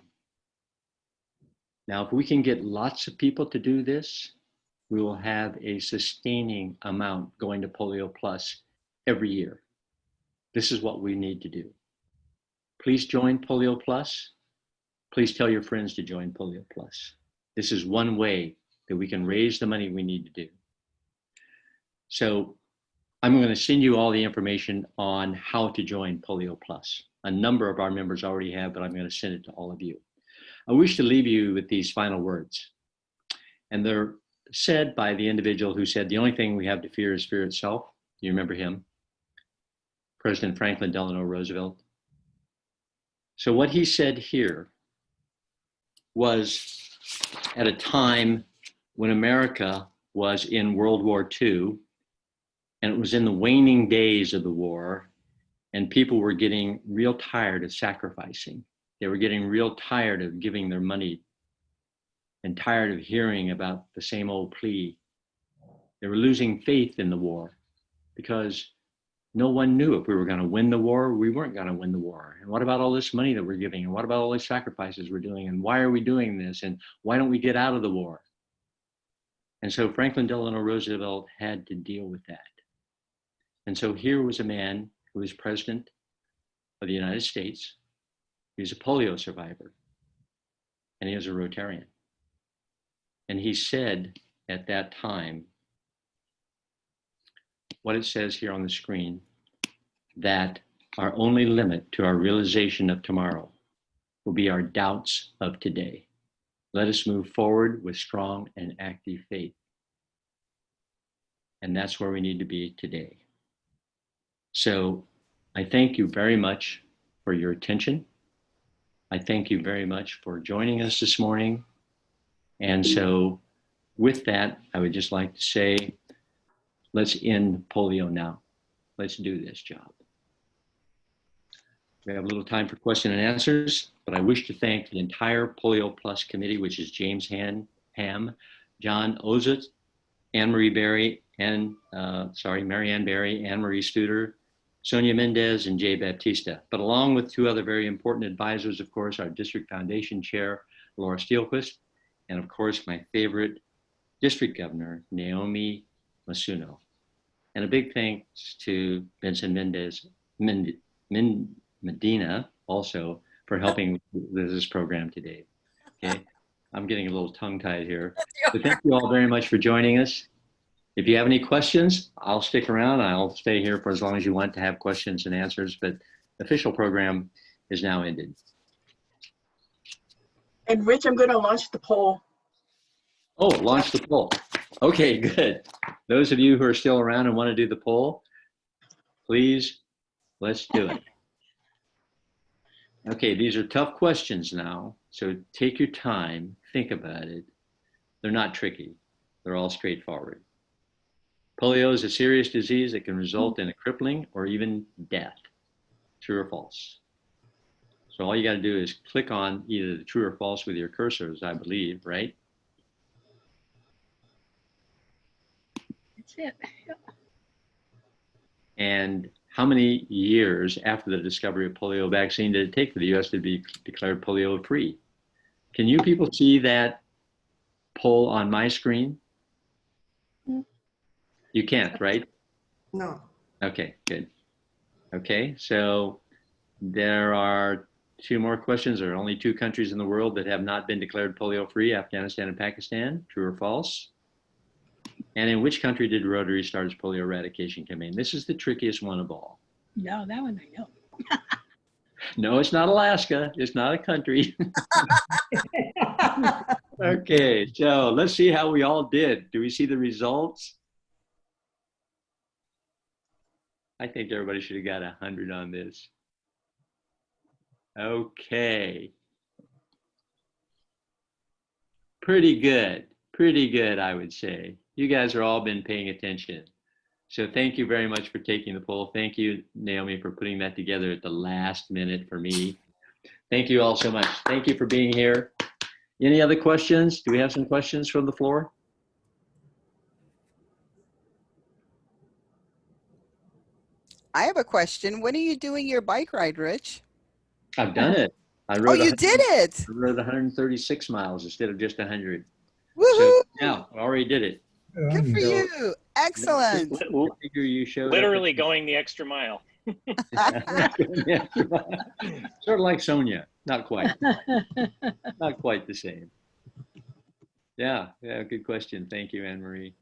Now, if we can get lots of people to do this, we will have a sustaining amount going to PolioPlus every year. This is what we need to do. Please join PolioPlus. Please tell your friends to join PolioPlus. This is one way that we can raise the money we need to do. So I'm going to send you all the information on how to join PolioPlus. A number of our members already have, but I'm going to send it to all of you. I wish to leave you with these final words. And they're said by the individual who said, the only thing we have to fear is fear itself. You remember him? President Franklin Delano Roosevelt. So what he said here was at a time when America was in World War II, and it was in the waning days of the war, and people were getting real tired of sacrificing. They were getting real tired of giving their money and tired of hearing about the same old plea. They were losing faith in the war because no one knew if we were going to win the war or we weren't going to win the war. And what about all this money that we're giving? And what about all these sacrifices we're doing? And why are we doing this? And why don't we get out of the war? And so Franklin Delano Roosevelt had to deal with that. And so here was a man who was president of the United States. He was a polio survivor, and he was a Rotarian. And he said at that time, what it says here on the screen, that our only limit to our realization of tomorrow will be our doubts of today. Let us move forward with strong and active faith. And that's where we need to be today. So I thank you very much for your attention. I thank you very much for joining us this morning. And so with that, I would just like to say, let's end polio now. Let's do this job. We have a little time for question and answers, but I wish to thank the entire PolioPlus committee, which is James Ham, John Ozut, Anne-Marie Berry, Marianne Berry, Anne-Marie Studer, Sonia Mendez, and Jay Baptista. But along with two other very important advisors, of course, our District Foundation Chair, Laura Steelquist, and of course, my favorite District Governor, Naomi Masuno. And a big thanks to Vincent Medina also for helping with this program today. Okay, I'm getting a little tongue-tied here. But thank you all very much for joining us. If you have any questions, I'll stick around. I'll stay here for as long as you want to have questions and answers, but the official program is now ended. And Rich, I'm going to launch the poll. Oh, launch the poll. Okay, good. Those of you who are still around and want to do the poll, please, let's do it. Okay, these are tough questions now, so take your time, think about it. They're not tricky. They're all straightforward. Polio is a serious disease that can result in a crippling or even death. True or false? So all you got to do is click on either the true or false with your cursors, I believe, right? That's it. Yep. And how many years after the discovery of polio vaccine did it take for the U.S. to be declared polio free? Can you people see that poll on my screen? You can't, right? No. Okay, good. Okay, so there are two more questions. There are only two countries in the world that have not been declared polio free, Afghanistan and Pakistan. True or false? And in which country did Rotary start its polio eradication campaign? This is the trickiest one of all. No, that one I know. No, it's not Alaska. It's not a country. Okay, so let's see how we all did. Do we see the results? I think everybody should have got 100 on this. Okay. Pretty good, I would say. You guys are all been paying attention. So thank you very much for taking the poll. Thank you, Naomi, for putting that together at the last minute for me. Thank you all so much. Thank you for being here. Any other questions? Do we have some questions from the floor? I have a question. When are you doing your bike ride, Rich? I've done it. I Oh, rode you did it. I rode 136 miles instead of just 100. Woohoo! So yeah, I already did it. Good for So, you. Excellent. I figure you showed Literally up. going the extra mile. Yeah, sort of like Sonia. Not quite. Not quite the same. Yeah, good question. Thank you, Anne Marie.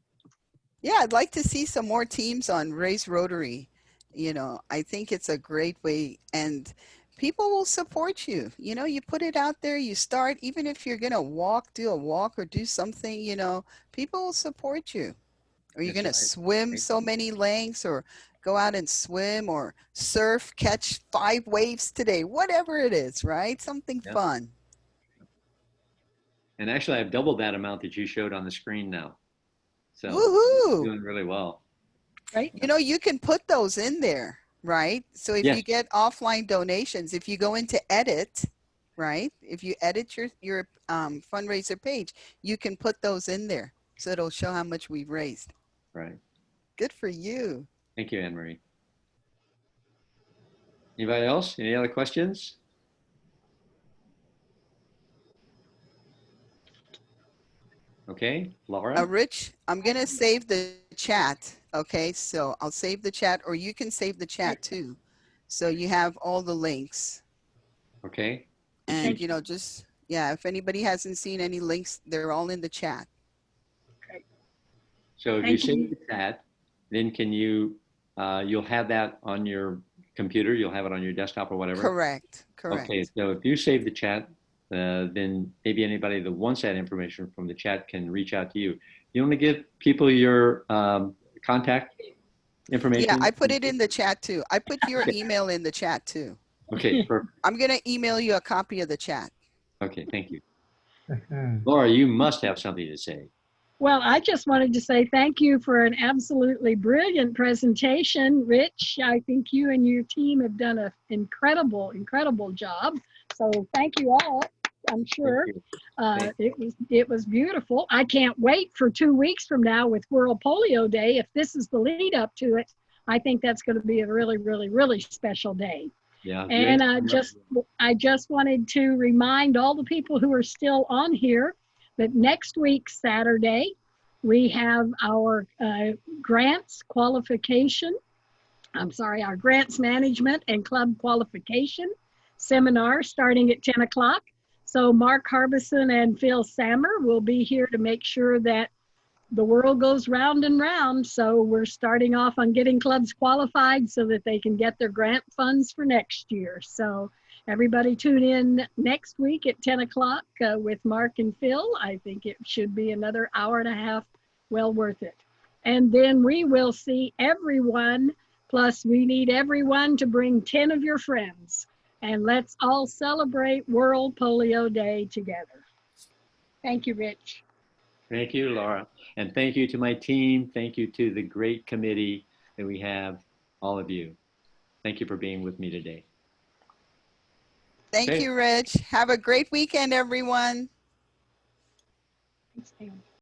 Yeah, I'd like to see some more teams on Raise Rotary. You know, I think it's a great way, and people will support you. You know, you put it out there, you start, even if you're going to walk, do a walk or do something, you know, people will support you. Or you're That's going to right. swim so many lengths or go out and swim or surf, catch 5 waves today, whatever it is, right? Something Yeah. fun. And actually, I've doubled that amount that you showed on the screen now. So Woohoo! doing really well. Right. You know, you can put those in there, right? So if Yes. you get offline donations, if you go into edit, right? If you edit your fundraiser page, you can put those in there. So it'll show how much we've raised. Right. Good for you. Thank you, Anne Marie. Anybody else? Any other questions? Okay, Laura? Rich, I'm going to save the chat. Okay, so I'll save the chat, or you can save the chat too. So you have all the links. Okay. And, you know, just, yeah, if anybody hasn't seen any links, they're all in the chat. So if you save the chat, then can you, you'll have that on your computer, you'll have it on your desktop or whatever? Correct, correct. Okay, so if you save the chat, then maybe anybody that wants that information from the chat can reach out to you. You want to give people your contact information? Yeah, I put it in the chat too. I put your email in the chat too. Okay, perfect. I'm going to email you a copy of the chat. Okay, thank you. Laura, you must have something to say. Well, I just wanted to say thank you for an absolutely brilliant presentation, Rich. I think you and your team have done an incredible, incredible job. So thank you all, I'm sure. It was beautiful. I can't wait for 2 weeks from now with World Polio Day. If this is the lead up to it, I think that's going to be a really, really, really special day. Yeah. And I just wanted to remind all the people who are still on here that next week, Saturday, we have our grants management and club qualification seminar starting at 10 o'clock. So Mark Harbison and Phil Sammer will be here to make sure that the world goes round and round. So we're starting off on getting clubs qualified so that they can get their grant funds for next year. So everybody tune in next week at 10 o'clock with Mark and Phil. I think it should be another hour and a half, well worth it. And then we will see everyone, plus we need everyone to bring 10 of your friends. And let's all celebrate World Polio Day together. Thank you, Rich. Thank you, Laura. And thank you to my team. Thank you to the great committee that we have, all of you. Thank you for being with me today. Thank you, Rich. Have a great weekend, everyone. Thanks,